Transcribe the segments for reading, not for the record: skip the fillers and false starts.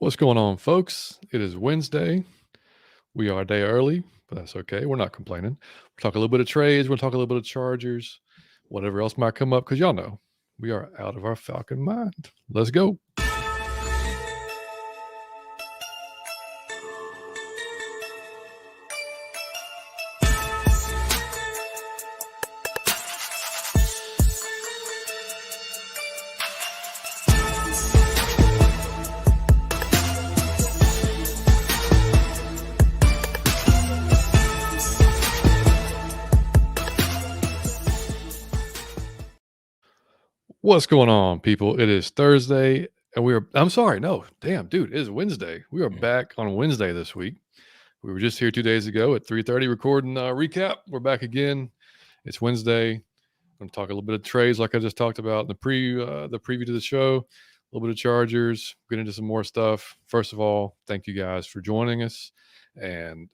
What's going on, folks? It is Wednesday. We are a day early, but that's okay. We're not complaining. We'll talk a little bit of trades. We'll talk a little bit of Chargers, whatever else might come up, because y'all know we are out of our Falcon mind. Let's go. What's going on, people? It is Thursday, and I'm sorry, no, damn, dude, it is Wednesday. We are back on Wednesday this week. We were just here 2 days ago at 3:30 recording recap. We're back again. It's Wednesday. I'm going to talk a little bit of trades, like I just talked about in the preview to the show. A little bit of Chargers. Get into some more stuff. First of all, thank you guys for joining us and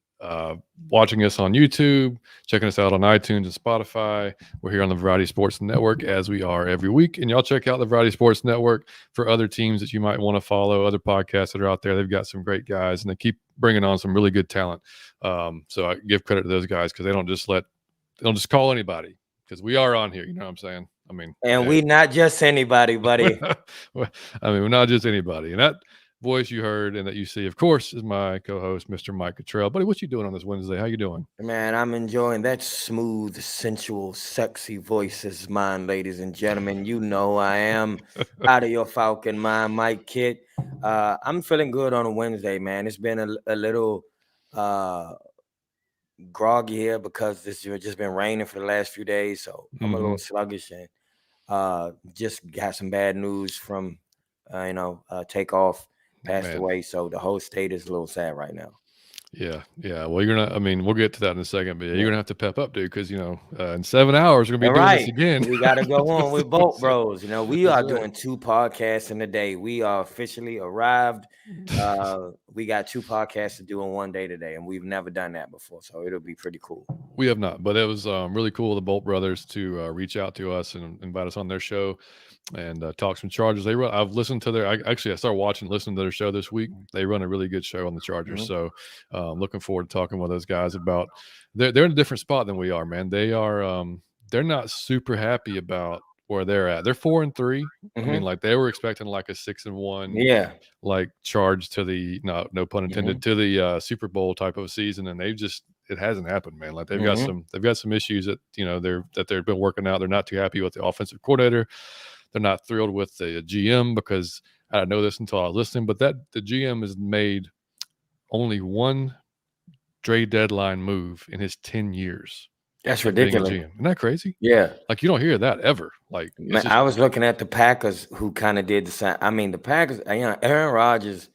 watching us on YouTube, checking us out on iTunes and Spotify. We're here on the Variety Sports Network as we are every week. And y'all check out the Variety Sports Network for other teams that you might want to follow, other podcasts that are out there. They've got some great guys and they keep bringing on some really good talent. So I give credit to those guys because they don't just call anybody, because we are on here. You know what I'm saying? I mean, and we not just anybody, buddy. we're not just anybody. And that voice you heard and that you see, of course, is my co-host, Mr. Mike Cottrell. Buddy, what you doing on this Wednesday? How you doing? Man, I'm enjoying that smooth, sensual, sexy voice is mine, ladies and gentlemen. You know I am out of your Falcon mind, Mike Kid. I'm feeling good on a Wednesday, man. It's been a little groggy here because it's just been raining for the last few days, so I'm a little sluggish and just got some bad news from Takeoff passed away, so the whole state is a little sad right now. Yeah. Well, you're gonna. I mean, we'll get to that in a second, but you're gonna have to pep up, dude, because in 7 hours we're gonna be doing this again. We got to go on with both bros. We are doing 2 podcasts in a day. We are officially arrived. We got 2 podcasts to do in one day today, and we've never done that before, so it'll be pretty cool. We have not, but it was really cool of the Bolt brothers to reach out to us and invite us on their show and talk some Chargers. I've listened to I started listening to their show this week. They run a really good show on the Chargers. So looking forward to talking with those guys about, they're in a different spot than we are, man. They are, they're not super happy about where they're at. They're 4-3. I mean, like they were expecting like a 6-1, like charge to the, no pun intended, to the Super Bowl type of a season. And it hasn't happened, man. Like they've got some issues that, they've been working out. They're not too happy with the offensive coordinator. They're not thrilled with the GM because I didn't know this until I was listening, but the GM has made only one trade deadline move in his 10 years. That's ridiculous. Isn't that crazy? Yeah. Like you don't hear that ever. Like I was looking at the Packers, who kind of did the same. I mean, the Packers, Aaron Rodgers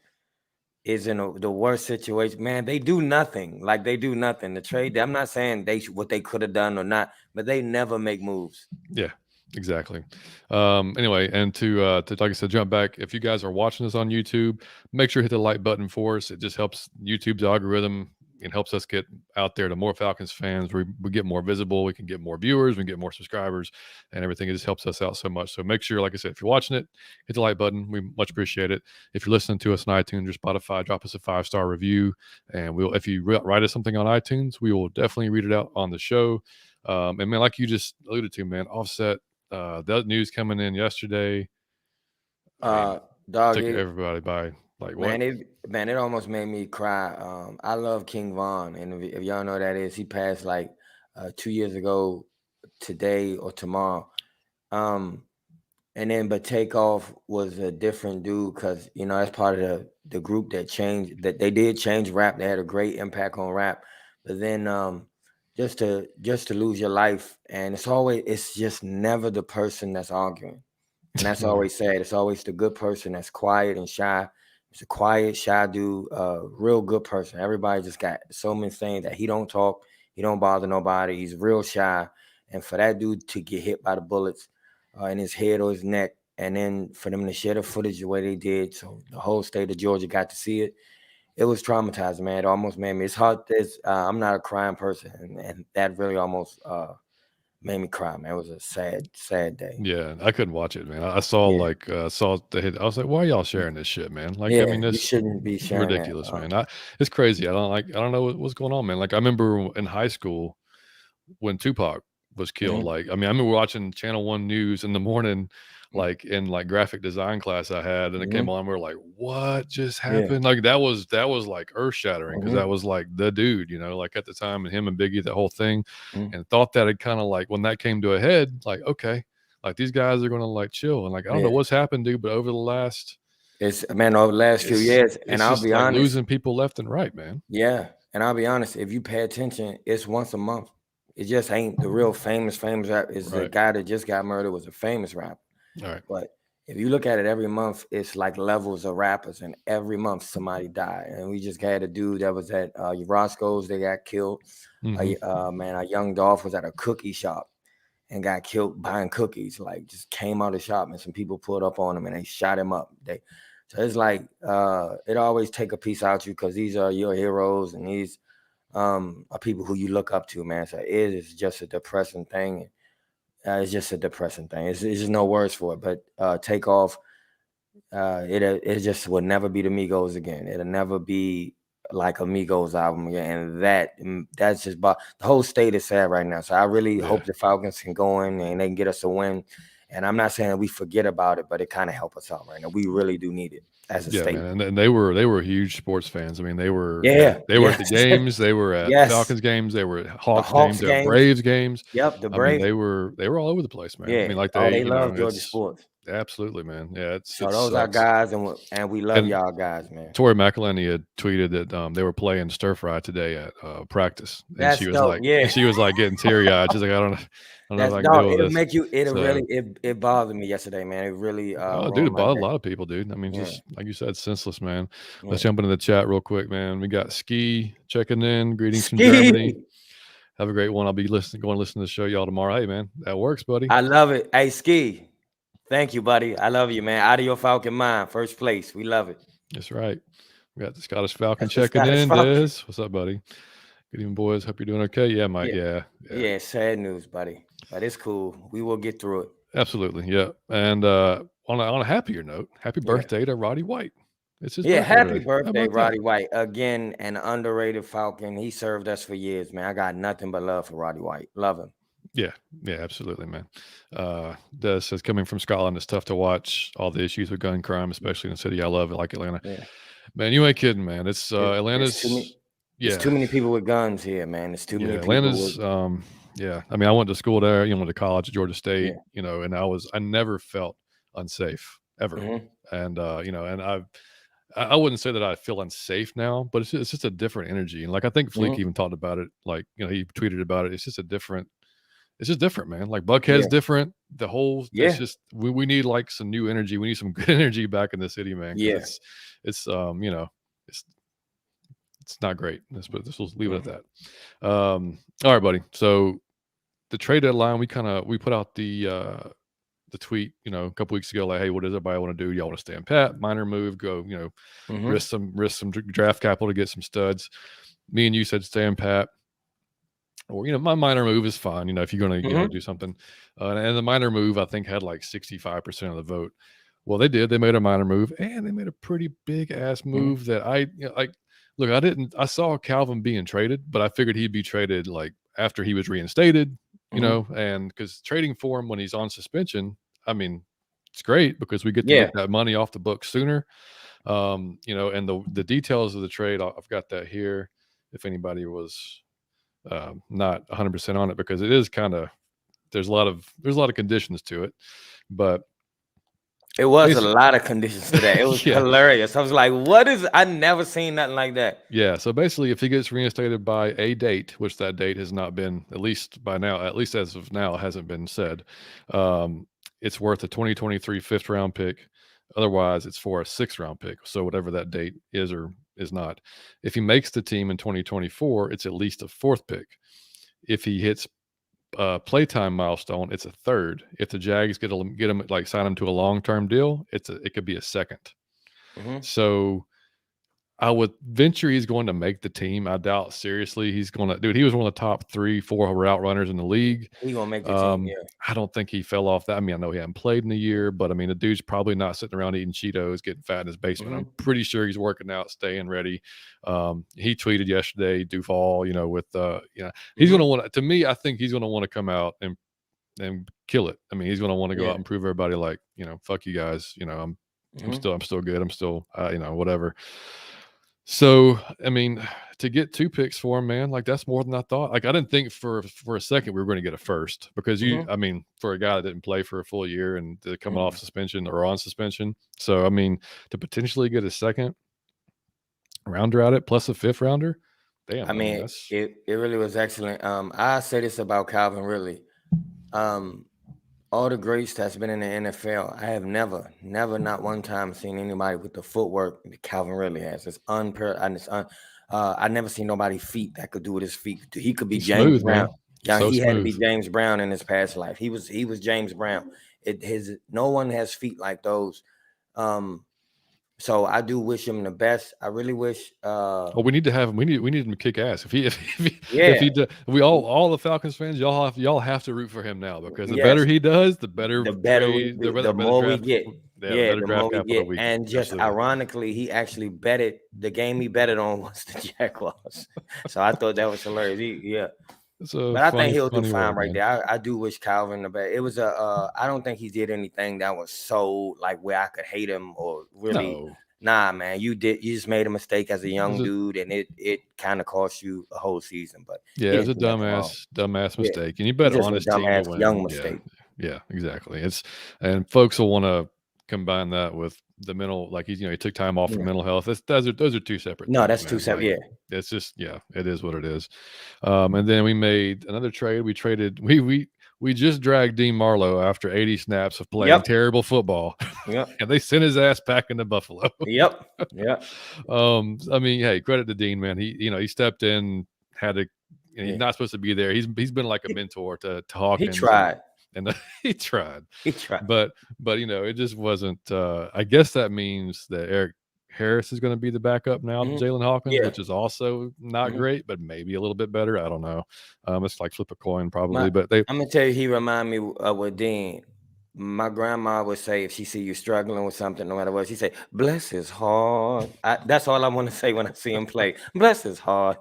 is in the worst situation. Man, they do nothing. Like they do nothing. The trade, I'm not saying what they could have done or not, but they never make moves. Yeah. Exactly. Anyway, and to like I said, jump back. If you guys are watching this on YouTube, make sure to hit the like button for us. It just helps YouTube's algorithm. It helps us get out there to more Falcons fans. We get more visible. We can get more viewers. We can get more subscribers and everything. It just helps us out so much. So make sure, like I said, if you're watching it, hit the like button. We much appreciate it. If you're listening to us on iTunes or Spotify, drop us a 5-star review. And if you write us something on iTunes, we will definitely read it out on the show. And man, like you just alluded to, man, Offset, that news coming in yesterday, dog, took everybody by like what? Man, it almost made me cry. I love King Von, and if y'all know who that is, he passed like 2 years ago today or tomorrow. And then but Takeoff was a different dude because that's part of the group that they did change rap. They had a great impact on rap, but then just to lose your life, and it's just never the person that's arguing, and that's always sad. It's always the good person that's quiet and shy. It's a quiet, shy dude, real good person. Everybody just got so many things that he don't talk, he don't bother nobody. He's real shy, and for that dude to get hit by the bullets in his head or his neck, and then for them to share the footage the way they did, so the whole state of Georgia got to see it. It was traumatizing, man. It almost made me. It's hard. I'm not a crying person, and that really almost made me cry, man. It was a sad day. Yeah, I couldn't watch it, man. I saw Yeah, like saw the hit. I was like, why are y'all sharing this shit, man? Like, I yeah. mean, You this shouldn't be sharing that. ridiculous, man. It's crazy. I don't know what's going on, man. Like, I remember in high school when Tupac was killed. Mhm, Like, I mean, I remember watching Channel One News in the morning, mm, like in like graphic design class I had, and it came mhm, on. We were like, "What just yeah, happened?" Like that was like earth shattering because mhm, that was like the dude, like at the time, and him and Biggie, the whole thing, mhm, and thought that it kind of like when that came to a head, like okay, like these guys are gonna like chill, and like I don't know yeah. what's happened, dude, but over the last, It's man over the last few it's years, and it's I'll just be like honest. losing people left and right, man. Yeah, and I'll be honest, if you pay attention, it's once a month. It just ain't the real famous rap. Is the Right. guy that just got murdered was a famous rapper. All right. But if you look at it every month, it's like levels of rappers, and every month somebody died. And we just had a dude that was at Roscoe's, they got killed. Mm-hmm. Man, a young Dolph was at a cookie shop and got killed buying cookies. Like just came out of the shop, and some people pulled up on him and they shot him up. So it's like it always take a piece out you because these are your heroes and these are people who you look up to, man. So it is just a depressing thing. It's just a depressing thing. It's just no words for it. But take off. It just will never be the Migos again. It'll never be like a Migos album again. And that's just the whole state is sad right now. So I really Yeah. hope the Falcons can go in and they can get us a win. And I'm not saying that we forget about it, but it kind of help us out right now. We really do need it as a Yeah, state. man, and they were huge sports fans. I mean, they were Yeah, they were at the yes, games, they were at yes. Falcons games, they were at The Hawks games, Hawks they were at games. Braves games. Yep, the I mean, Braves. they were all over the place, man. I Yeah. mean, like Oh, they, they love Georgia it's sports. absolutely, man. Yeah, So it those are sucks. guys, and we love And y'all guys, man. Tori McElhenney had tweeted that they were playing stir fry today at practice, and That's dope. Yeah. she was like getting teary eyed. She's like, I don't know if That's I can no, deal with it'll this. make you it'll So, really it bothered me yesterday, man. It really oh, dude, ruined it my bothered a day. lot of people, dude. I mean, Yeah, just like you said, senseless, man. Let's yeah. jump into the chat real quick, man. We got Ski checking in. Greetings from Germany. Ski. Have a great one. I'll be going to listen to the show y'all tomorrow. Hey, man, that works, buddy. I love it. Hey, Ski. Thank you, buddy. I love you, man. Out of your Falcon mind, first place. We love it. That's right. We got the Scottish Falcon That's the checking Scottish in. Falcon. Des, what's up, buddy? Good evening, boys. Hope you're doing okay. Yeah, Mike. Yeah. Yeah. Yeah, sad news, buddy. But it's cool. We will get through it. Absolutely. Yeah. And on a happier note, happy Yeah. birthday to Roddy White. It's his Yeah, birthday happy today. How birthday, about that? Roddy White. Again, an underrated Falcon. He served us for years, man. I got nothing but love for Roddy White. Love him. Yeah, absolutely, man. Des says coming from Scotland, it's tough to watch all the issues with gun crime, especially in a city I love, like Atlanta. Yeah. Man, you ain't kidding, man. It's There's Atlanta's. there's Yeah, too many people with guns here, man. There's too many people with Atlanta's. Yeah, I mean, I went to school there. Went to college at Georgia State. yeah. And I never felt unsafe ever. Mm-hmm. And and I wouldn't say that I feel unsafe now, but it's just a different energy. And like I think Fleek Mm-hmm. even talked about it. Like he tweeted about it. It's just different, man. Like Buckhead's Yeah. different. The whole Yeah. it's just we need like some new energy. We need some good energy back in the city, man. Yeah. Because it's it's not great. This will leave it at that. All right, buddy. So the trade deadline, we put out the tweet, a couple weeks ago, like, hey, what does everybody want to do? Y'all want to stay in pat, minor move, go, Mm-hmm. risk some draft capital to get some studs. Me and you said stay in pat. Or my minor move is fine. If you're going to Mm-hmm. do something, and the minor move I think had like 65% of the vote. Well, they did. They made a minor move, and they made a pretty big ass move that look. I saw Calvin being traded, but I figured he'd be traded like after he was reinstated. And because trading for him when he's on suspension, I mean, it's great because we get to get that money off the books sooner. And the details of the trade, I've got that here. If anybody was not 100% on it, because it is kind of there's a lot of conditions to it, but it was a lot of conditions to that. It was hilarious. I was like, what is I never seen nothing like that. Yeah, so basically if he gets reinstated by a date, which that date has not been, at least as of now, it hasn't been said, it's worth a 2023 5th round pick. Otherwise it's for a 6th round pick, so whatever that date is or is not. If he makes the team in 2024, it's at least a 4th pick. If he hits playtime milestone, it's a 3rd. If the Jags get him, like sign him to a long-term deal, it could be a 2nd. Mm-hmm. So I would venture he's going to make the team. I doubt seriously he's going to. Dude, he was one of the top 3, 4 route runners in the league. He gonna make the team, yeah. I don't think he fell off that. I mean, I know he hadn't played in a year, but I mean, the dude's probably not sitting around eating Cheetos, getting fat in his basement. I'm Mhm, pretty sure he's working out, staying ready. He tweeted yesterday, Duvall, with he's mhm, gonna want to me, I think he's gonna want to come out and kill it. I mean, he's gonna want to go out yeah, and prove everybody like, fuck you guys, mhm, I'm still good. I'm still whatever. So, I mean, to get 2 picks for him, man, like, that's more than I thought. Like, I didn't think for a second we were gonna get a first because mhm, I mean, for a guy that didn't play for a full year and coming off mhm. suspension or on suspension. So, I mean, to potentially get a second rounder at it plus a 5th rounder, I damn, I mean, mean, that's it really was excellent. I say this about Calvin Ridley. Um, all the greats that's been in the NFL, I have never, never, not one time seen anybody with the footwork that Calvin Ridley has. It's and I never seen nobody feet that could do what his feet could do. He could be he's James smooth, Brown. man. Yeah, So he had to be smooth. James Brown in his past life. He was James Brown. No one has feet like those. Um, so I do wish him the best. I really wish Oh, we need to have him. We need him to kick ass. If yeah, he do, we all the Falcons fans, y'all have to root for him now because the better yes. he does, the better The better we trade, do, the the better more we draft, get. yeah, the Yeah, better the draft more we capital get. we get. And just Absolutely. ironically, he actually betted the game he betted on was the Jaguars. So I thought that was hilarious. Yeah. It's a But I think he'll do funny fine world, right man. there. I do wish Calvin the best. It was I don't think he did anything that was so like where I could hate him or really. No, Nah, man, you just made a mistake as a it was young dude, and it kind of cost you a whole season. But yeah, he it was a didn't do nothing wrong. dumbass Yeah, mistake, and you it's bet just on a his team to dumbass young win. Yeah, mistake. yeah, exactly. And folks will want to combine that with the mental, like he took time off for Yeah. mental health. Those are 2 separate No, things, that's too man. separate. Like Yeah. it's just yeah, it is what it is. And then we made another trade. We traded we just dragged Dean Marlowe after 80 snaps of playing Yep. terrible football, Yep. and they sent his ass back into Buffalo. Yep. Yep. I mean, hey, credit to Dean, man. He stepped in, had to. He's Yeah. not supposed to be there. He's been like a He, mentor to he Hawkins, tried. and he tried, He tried. but it just wasn't. I guess that means that Eric Harris is going to be the backup now to Mhm. Jalen Hawkins, Yeah. which is also not Mhm. great, but maybe a little bit better. I don't know. It's like flip a coin My, probably, but they I'm gonna tell you, he remind me of what Dean. My grandma would say if she see you struggling with something, no matter what, she say, "Bless his heart." That's all I want to say when I see him play. Bless his heart.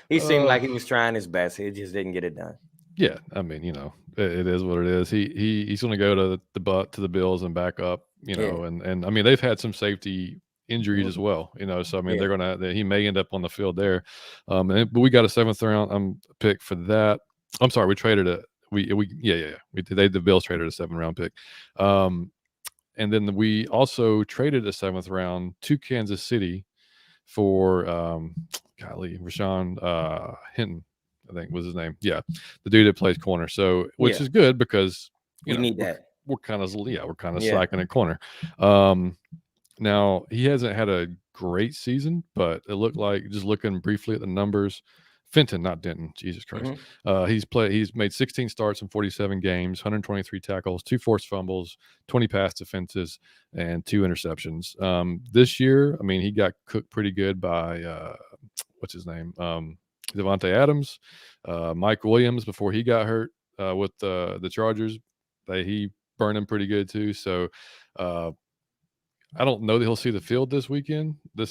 He seemed uh like he was trying his best. He just didn't get it done. yeah, I mean, it is what it is. He's going to go to the Bills and back up, Yeah. and I mean they've had some safety injuries as Mhm. well, so I mean Yeah. he may end up on the field there, but we got a 7th round pick for that. I'm sorry, we traded a we yeah the Bills traded a 7th round pick, and then we also traded a 7th round to Kansas City for golly, Rashawn Hinton, I think was his name. Yeah, the dude that plays corner. So which Yeah. is good because We need that. we're kind of Yeah. slacking at corner. Um, Now he hasn't had a great season, but it looked like just looking briefly at the numbers. Fenton, not Denton. Jesus Christ. Mhm. He's made 16 starts in 47 games, 123 tackles, 2 forced fumbles, 20 pass defenses, and 2 interceptions. This year, I mean, he got cooked pretty good by what's his name? Devontae Adams, Mike Williams before he got hurt with the Chargers. He burned him pretty good too. So uh, I don't know that he'll see the field this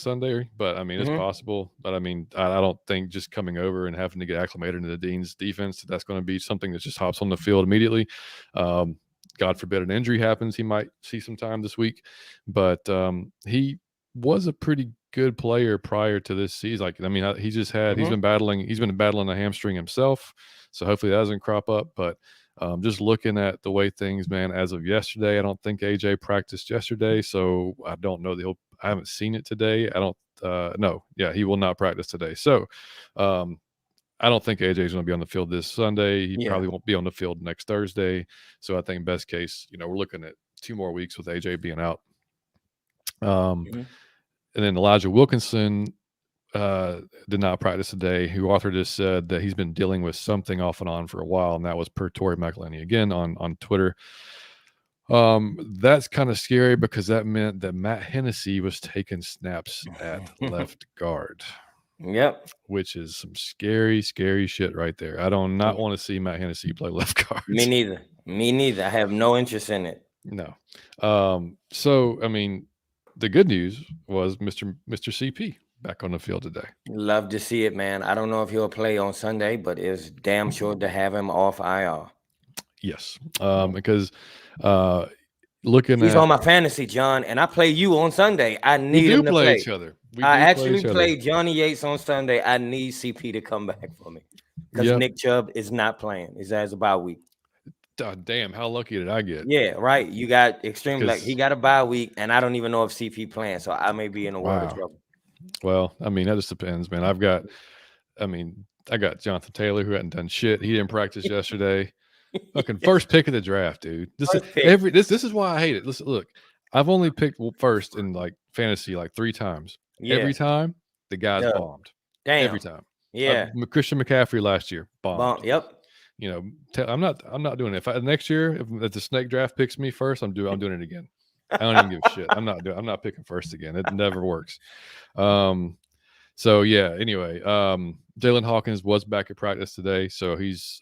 Sunday, but I mean, it's Mhm. possible. But I mean, I don't think just coming over and having to get acclimated into the Dean's defense, that's going to be something that just hops on the field immediately. Um, God forbid an injury happens, he might see some time this week. But he was a pretty good player prior to this season. Like, I mean, Mhm. he's been battling a hamstring himself. So hopefully that doesn't crop up. But just looking at the way things, man, as of yesterday, I don't think AJ practiced yesterday, so I don't know that I haven't seen it today. I don't. No, yeah, he will not practice today. So, um, I don't think AJ is going to be on the field this Sunday. He Yeah. probably won't be on the field next Thursday. So, I think best case, we're looking at 2 more weeks with AJ being out. Um, Mhm. and then Elijah Wilkinson did not practice today. Who Arthur just said that he's been dealing with something off and on for a while, and that was per Tori McElhenney again on Twitter. That's kind of scary because that meant that Matt Hennessy was taking snaps at left guard, Yep. which is some scary, scary shit right there. I do not want to see Matt Hennessy play left Me guard. neither. Me neither. I have no interest in it. No. So I mean, the good news was Mr. CP back on the field today. Love to see it, man. I don't know if he'll play on Sunday, but it's damn sure to have him off IR. Yes. Yeah. Because looking He's at on my fantasy, John, and I play you on Sunday. I we need do him to play play. each other. We I do play actually each other. play Johnny Yates on Sunday. I need CP to come back for me because Yep. Nick Chubb is not playing. His ass a bye week. Damn, how lucky did I get? Yeah, right. You got extreme luck. He Because got a bye week, and I don't even know if CP playing, so I may be in a world of wow. trouble. Well, I mean, that just depends, man. I got Jonathan Taylor who hadn't done shit. He didn't practice yesterday. Fucking first pick of the draft, dude. First pick. This is why I hate it. Listen, look, I've only picked first in like fantasy like 3 times. Yeah. Every time the guy's Yeah. bombed. Every Damn. time. Yeah. Christian McCaffrey last year bombed. Yep. You know, I'm not doing it. If next year if the snake draft picks me first, I'm doing it again. I don't even give a shit. I'm not picking first again. It never works. So yeah. Anyway, Jalen Hawkins was back at practice today, so he's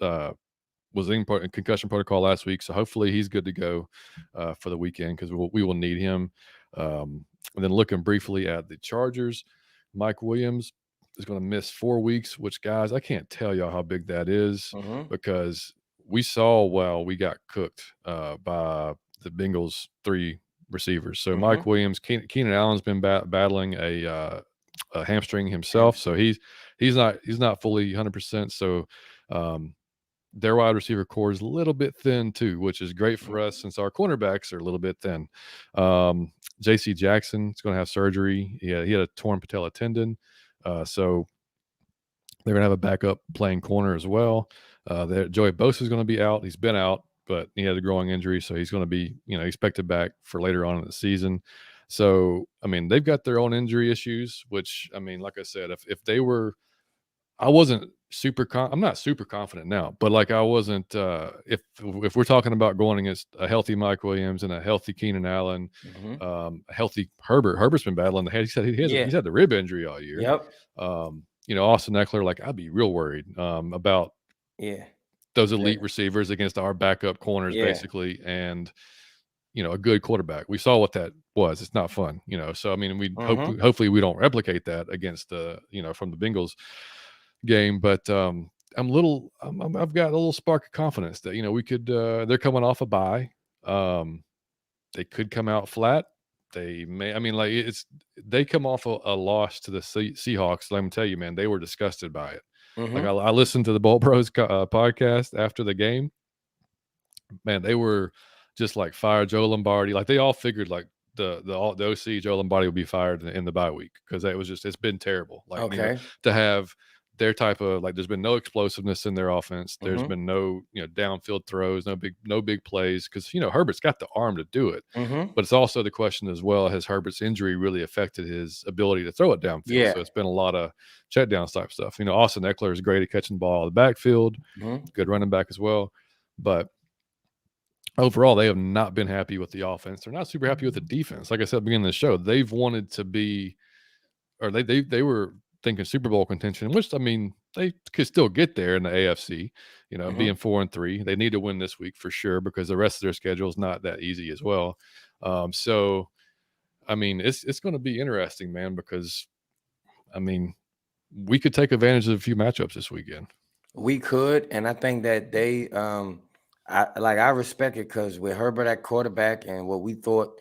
was in concussion protocol last week, so hopefully he's good to go for the weekend because we will need him. And then looking briefly at the Chargers, Mike Williams is going to miss 4 weeks, which, guys, I can't tell y'all how big that is because we saw we got cooked by the Bengals 3 receivers. So Mike Williams, Keenan Allen's been battling a hamstring himself, so he's not fully 100%. So their wide receiver core is a little bit thin too, which is great for us since our cornerbacks are a little bit thin. J.C. Jackson is going to have surgery. He had a torn patella tendon, so they're going to have a backup playing corner as well. Joey Bosa is going to be out. He's been out, but he had a growing injury, so he's going to be expected back for later on in the season. So I mean, they've got their own injury issues, which I mean, like I said, if they were, I wasn't I'm not super confident now, but like I wasn't if we're talking about going against a healthy Mike Williams and a healthy Keenan Allen, a healthy Herbert's been battling the head. He said he's had the rib injury all year. Yep. Austin Eckler, like I'd be real worried about those elite receivers against our backup corners basically, and a good quarterback. We saw what that was. It's not fun, so I mean, hopefully we don't replicate that against the from the Bengals game, but I've got a little spark of confidence that we could. They're coming off a bye. They could come out flat. They may. I mean, like they come off a loss to the Seahawks. Let me tell you, man, they were disgusted by it. Like I listened to the Bowl Bros podcast after the game. Man, they were just like fire Joe Lombardi. Like they all figured like the OC Joe Lombardi would be fired in the bye week because it's been terrible. Like to have their type of there's been no explosiveness in their offense. There's been no downfield throws, no big plays because Herbert's got the arm to do it. But it's also the question as well, has Herbert's injury really affected his ability to throw it downfield? So it's been a lot of check down type stuff. Austin Eckler is great at catching the ball out of the backfield, good running back as well. But overall, they have not been happy with the offense. They're not super happy with the defense. Like I said at the beginning of the show, they've wanted to be, or they were thinking Super Bowl contention, which I mean they could still get there in the AFC. Being 4-3, they need to win this week for sure because the rest of their schedule is not that easy as well. So, I mean, it's going to be interesting, man, because I mean we could take advantage of a few matchups this weekend. We could, and I think that they, I respect it because with Herbert at quarterback and what we thought.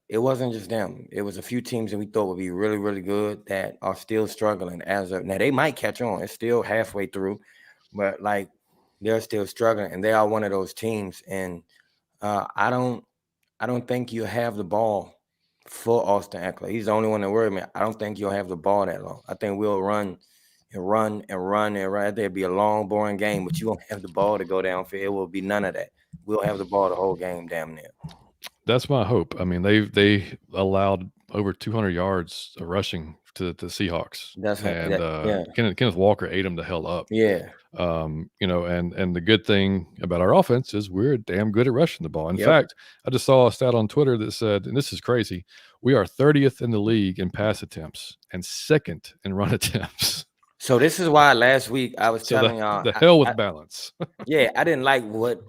It wasn't just them. It was a few teams that we thought would be really, really good that are still struggling as of now. They might catch on. It's still halfway through, but like they're still struggling, and they are one of those teams. And I don't think you have the ball for Austin Eckler. He's the only one that worried me. I don't think you'll have the ball that long. I think we'll run and run and run and run. There'll be a long, boring game, but you won't have the ball to go downfield. It will be none of that. We'll have the ball the whole game, damn near. That's my hope. I mean, they allowed over 200 yards of rushing to the Seahawks, That's what, and yeah, Kenneth Walker ate him the hell up. yeah, And the good thing about our offense is we're damn good at rushing the ball. In yep. fact, I just saw a stat on Twitter that said, and this is crazy, we are 30th in the league in pass attempts and second in run attempts. So this is why last week I was So the telling y'all, the hell with balance. yeah, I didn't like what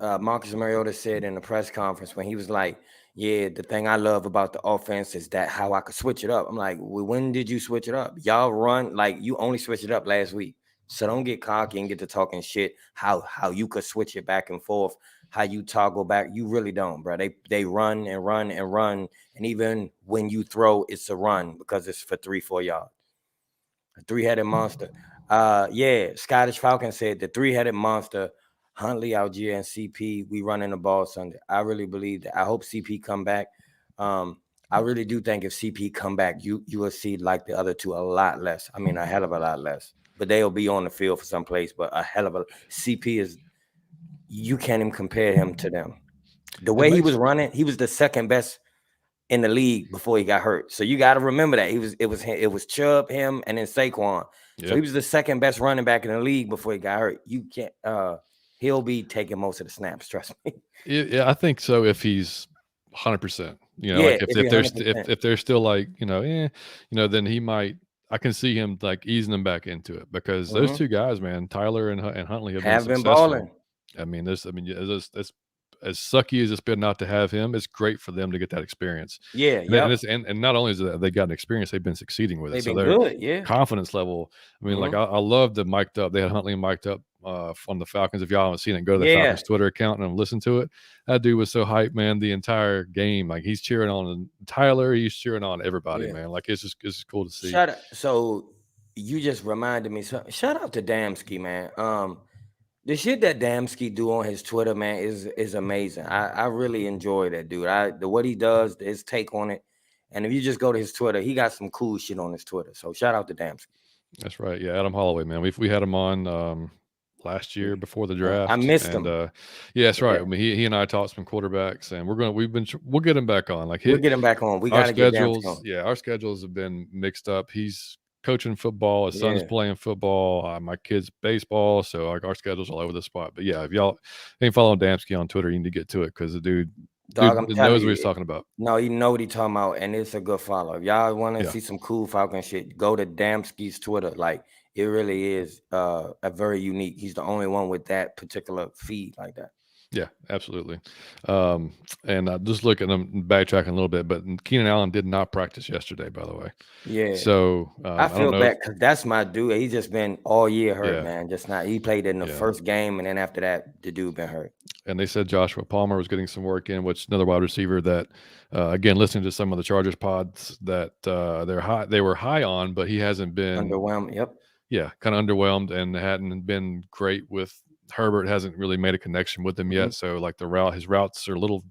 Marcus Mariota said in the press conference when he was like, "Yeah, the thing I love about the offense is that how I could switch it up." I'm like, well, when did you switch it up? Y'all run like you only switched it up last week, so don't get cocky and get to talking shit. How you could switch it back and forth, how you toggle back? You really don't, bro. They run and run and run, and even when you throw, it's a run because it's for 3-4 yards. A three-headed monster. Yeah, Scottish Falcon said the three-headed monster. Huntley, Algier, and CP, we running the ball Sunday. I really believe that. I hope CP come back. I really do think if CP come back, you will see like the other two a lot less. I mean, a hell of a lot less. But they'll be on the field for some place. But a hell of a CP is, you can't even compare him to them. The way he was running, he was the second best in the league before he got hurt. So you got to remember that it was Chubb, him, and then Saquon. So he was the second best running back in the league before he got hurt. You can't. He'll be taking most of the snaps. Trust me. Yeah, I think so. If he's 100%, Yeah, like if if they're still like then he might. I can see him like easing them back into it because those two guys, man, Tyler and Huntley have been been successful. balling. I mean, as sucky as it's been not to have him, it's great for them to get that experience. Yeah, and not only is that they got an experience, they've been succeeding with it. They've So been their good. Yeah. confidence level. I mean, like I love the mic'd up. They had Huntley mic'd up on the Falcons. If y'all haven't seen it, go to the Falcons Twitter account and listen to it. That dude was so hyped, man. The entire game, like he's cheering on Tyler. He's cheering on everybody, man. Like it's just cool to see. So you just reminded me. So shout out to Damsky, man. The shit that Damsky do on his Twitter, man, is amazing. I really enjoy that dude. What he does, his take on it. And if you just go to his Twitter, he got some cool shit on his Twitter. So shout out to Damsky. That's right. Yeah, Adam Holloway, man. We had him on last year before the draft. I missed him. Yeah, that's right. I mean, he and I talked some quarterbacks, and we'll get him back on. Like we'll get him back on. We got to get Damsky on. Yeah, our schedules have been mixed up. He's coaching football. His son's playing football. My kid's baseball. So like our schedule's all over the spot. But yeah, if y'all ain't following Damsky on Twitter, you need to get to it because the dude knows what he's talking about. No, he know what he's talking about, and it's a good follow. If y'all want to see some cool Falcon shit, go to Damsky's Twitter. Like it really is a very unique. He's the only one with that particular feed like that. Yeah, absolutely. And just looking, I'm backtracking a little bit, but Keenan Allen did not practice yesterday, by the way. Yeah. So I feel bad because that's my dude. He's just been all year hurt, man. Just not. He played in the first game, and then after that, the dude been hurt. And they said Joshua Palmer was getting some work in, which another wide receiver that, again, listening to some of the Chargers pods that they were high on, but he hasn't been underwhelmed. Yep. Yeah, kind of underwhelmed and hadn't been great with Herbert. Hasn't really made a connection with him yet. So like his routes are a little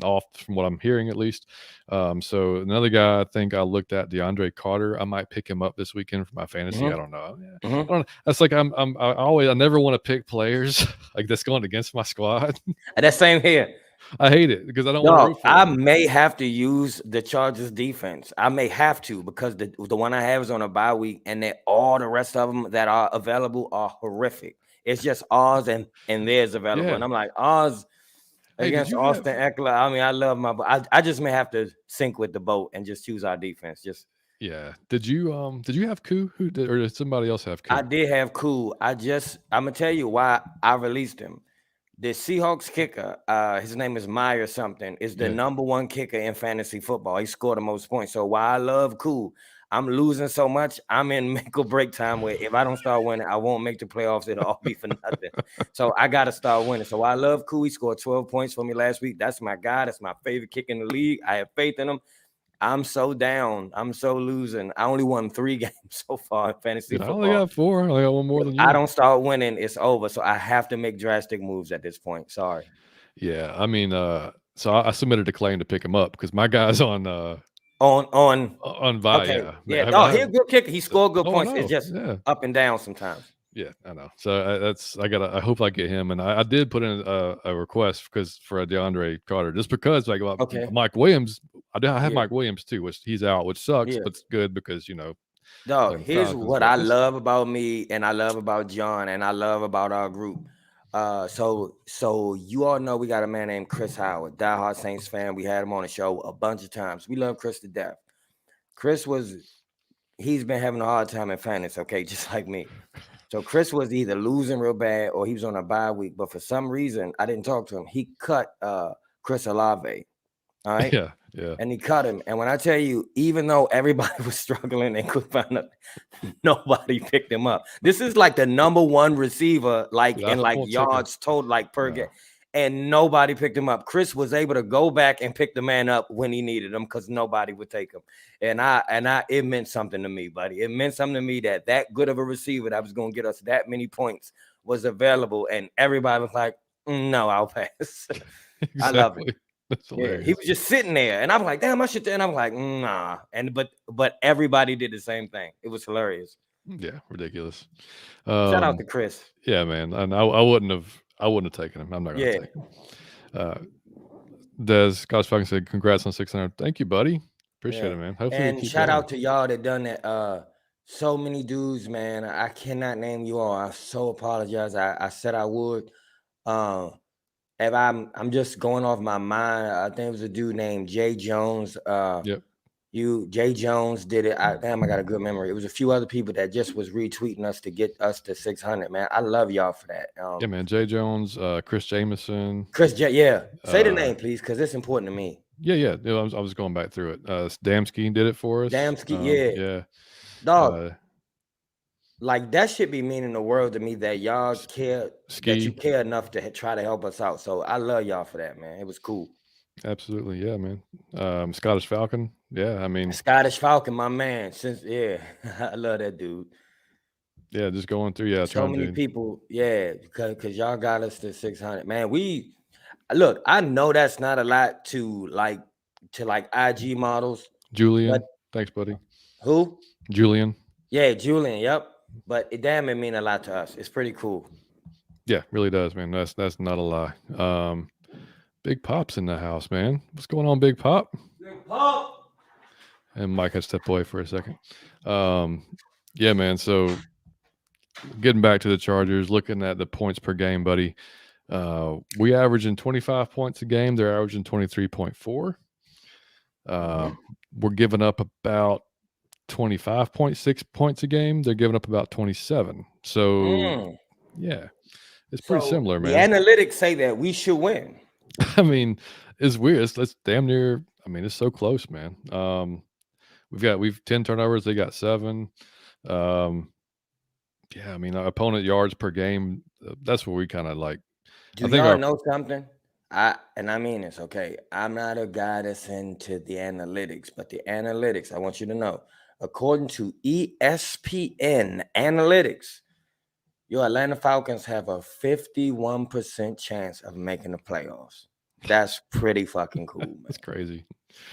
off from what I'm hearing at least. So another guy I think I looked at, DeAndre Carter. I might pick him up this weekend for my fantasy. I don't know. I don't know. That's like I never want to pick players like that's going against my squad. That same here. I hate it because I don't want to root for I them. may have to use the Chargers defense. I may have to because the one I have is on a bye week, and all the rest of them that are available are horrific. It's just Oz and theirs available, and I'm like Oz against Austin Eckler. I mean, I love I just may have to sink with the boat and just choose our defense. Did you have Koo? Or did somebody else have Koo? I did have Koo. I'm gonna tell you why I released him. The Seahawks kicker, his name is Meyer something, is the number one kicker in fantasy football. He scored the most points. So while I love Koo, I'm losing so much. I'm in make or break time where if I don't start winning, I won't make the playoffs. It'll all be for nothing. So I got to start winning. So I love Koo. He scored 12 points for me last week. That's my guy. That's my favorite kicker in the league. I have faith in him. I'm so down. I'm so losing. I only won 3 games so far in fantasy football. I only got 4. I only got one more than you. I don't start winning, it's over. So I have to make drastic moves at this point. Sorry. Yeah, I mean, so I submitted a claim to pick him up because my guy's on Vi. Okay. Yeah. He's a good kicker. He scored good points. It's just up and down sometimes. Yeah, I know. So I hope I get him, and I did put in a request for a DeAndre Carter just because like Mike Williams. I have Yeah. Mike Williams too, which he's out, which sucks, Yeah. but it's good because Dog, playing the here's Falcons. what But I love about me, and I love about John, and I love about our group. So you all know we got a man named Chris Howard, diehard Saints fan. We had him on the show a bunch of times. We love Chris to death. He's been having a hard time in fantasy, okay, just like me. So Chris was either losing real bad or he was on a bye week. But for some reason, I didn't talk to him. He cut Chris Olave. All right. yeah, And he cut him. And when I tell you, even though everybody was struggling and could find out, nobody picked him up. This is like the number one receiver, like dude, in like won't take him. yards total, like per No. game. And nobody picked him up. Chris was able to go back and pick the man up when he needed him because nobody would take him. And it meant something to me, buddy. It meant something to me that good of a receiver that was going to get us that many points was available. And everybody was like, no, I'll pass. Exactly. I love it. That's Yeah, he was just sitting there, and I'm like, damn, I should. And I'm like, nah. And but everybody did the same thing. It was hilarious. Yeah, ridiculous. Shout out to Chris. Yeah, man. And I wouldn't have taken him. I'm not gonna take him. Des Scotch Falcon said, "Congrats on 600." Thank you, buddy. Appreciate it, man. Hopefully, and shout out to y'all that done that. So many dudes, man. I cannot name you all. I so apologize. I said I would. If I'm just going off my mind, I think it was a dude named Jay Jones. Yep. Jay Jones did it. I got a good memory. It was a few other people that just was retweeting us to get us to 600. Man, I love y'all for that. Yeah, man. Jay Jones, Chris Jameson, yeah. Say the name, please, because it's important to me. Yeah. I was going back through it. Damsky did it for us. Damsky, yeah. Dog. Like that should be meaning the world to me that y'all care, that you care enough to try to help us out. So I love y'all for that, man. It was cool. Absolutely, yeah, man. Scottish Falcon, yeah. I mean, Scottish Falcon, my man. I love that dude. Yeah, just going through. So many people, because y'all got us to 600, man. Look, I know that's not a lot to IG models. Julian, thanks, buddy. Who? Julian. Yeah, Julian. Yep. But it mean a lot to us. It's pretty cool. Yeah, really does, man. That's not a lie. Big Pop's in the house, man. What's going on, Big Pop? Big Pop. And Mike had stepped away for a second. Yeah, man. So getting back to the Chargers, looking at the points per game, buddy. We averaging 25 points a game. They're averaging 23.4. We're giving up about 25.6 points a game. They're giving up about 27. So yeah, it's pretty similar, man. The analytics say that we should win. I mean, it's weird. It's damn near. I mean, it's so close, man. We've 10 turnovers. They got 7. Yeah, I mean, our opponent yards per game. That's what we kind of like. Do y'all know something? I mean this, okay. I'm not a guy that's into the analytics, but the analytics, I want you to know, according to ESPN analytics, your Atlanta Falcons have a 51% chance of making the playoffs. That's pretty fucking cool, man. That's crazy.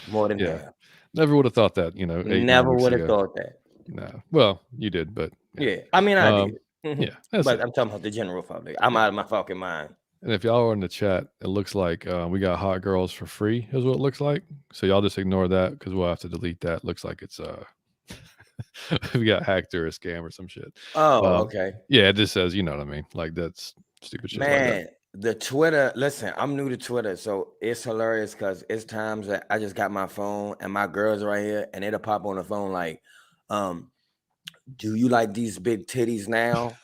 More than half. Never would have thought that, Never would have thought that. No. Well, you did, but yeah. I mean, I did. Yeah. But I'm talking about the general public. I'm out of my fucking mind. And if y'all are in the chat, it looks like we got hot girls for free is what it looks like. So y'all just ignore that because we'll have to delete that. Looks like it's we got hacked or a scam or some shit. Oh, okay. Yeah, it just says, you know what I mean? Like that's stupid shit. Man, like the Twitter, listen, I'm new to Twitter, so it's hilarious because it's times that I just got my phone and my girl's right here and it'll pop on the phone like, do you like these big titties now?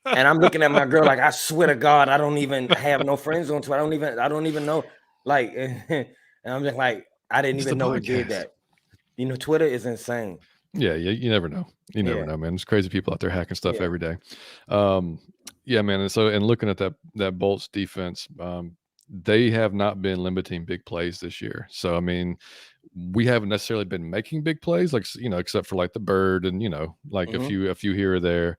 And I'm looking at my girl like, I swear to God, I don't even have no friends on Twitter. I don't even know. Like, and I'm just like, I didn't even know who did that. Twitter is insane. Yeah, you never know. You never know, man. There's crazy people out there hacking stuff every day. Yeah, man. And looking at that Bolts defense, they have not been limiting big plays this year. So I mean, we haven't necessarily been making big plays, like except for like the bird and like a few here or there.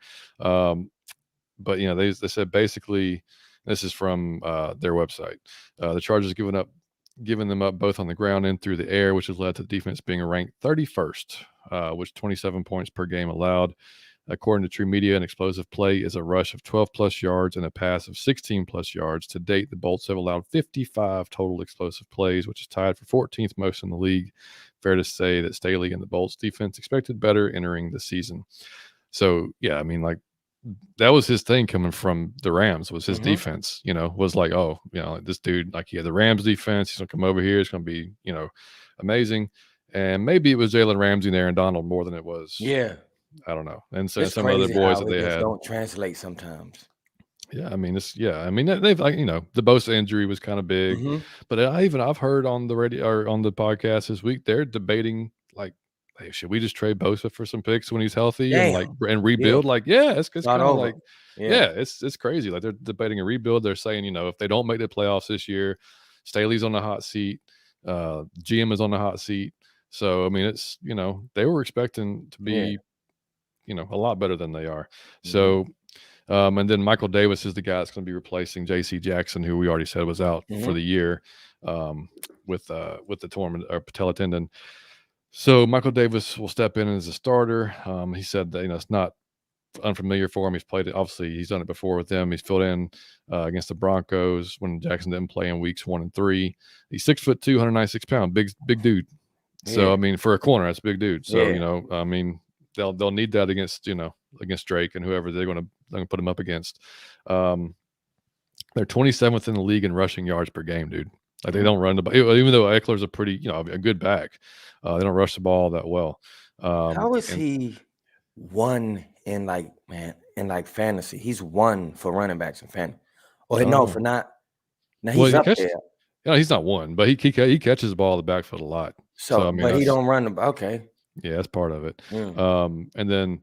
But they said basically, this is from their website. The Chargers giving them up both on the ground and through the air, which has led to the defense being ranked 31st, which 27 points per game allowed. According to True Media, an explosive play is a rush of 12 plus yards and a pass of 16 plus yards. To date, the Bolts have allowed 55 total explosive plays, which is tied for 14th most in the league. Fair to say that Staley and the Bolts defense expected better entering the season. So, yeah, I mean, like, that was his thing coming from the Rams, was his defense, was like, oh, this dude, like, he had the Rams defense. He's going to come over here. It's going to be, amazing. And maybe it was Jalen Ramsey and Aaron Donald more than it was. Yeah. I don't know. And so It's some other crazy boys how that it they just had. don't translate sometimes. Yeah, I mean, they've, like, the Bosa injury was kind of big, but I've heard on the radio or on the podcast this week, they're debating, like, hey, should we just trade Bosa for some picks when he's healthy and rebuild? Yeah. Like, yeah, it's Start kind of over. like, it's crazy. Like, they're debating a rebuild. They're saying, if they don't make the playoffs this year, Staley's on the hot seat, GM is on the hot seat. So, I mean, it's, they were expecting to be, a lot better than they are. So, and then Michael Davis is the guy that's going to be replacing J.C. Jackson, who we already said was out for the year with the torn or patella tendon. So Michael Davis will step in as a starter. He said that it's not unfamiliar for him. He's played it. Obviously, he's done it before with them. He's filled in against the Broncos when Jackson didn't play in weeks 1 and 3. He's 6'2", 196 pounds, big dude. So I mean, for a corner, that's a big dude. So I mean, they'll need that against against Drake and whoever they're going to put him up against. They're 27th in the league in rushing yards per game, dude. Like, they don't run the ball, even though Eckler's a pretty a good back. They don't rush the ball that well. How is he one in fantasy? He's one for running backs in fantasy. Or no, for not. Now he's up there. Yeah, he's not one, but he catches the ball in the backfield a lot. So I mean, but he don't run the okay. Yeah, that's part of it. And then,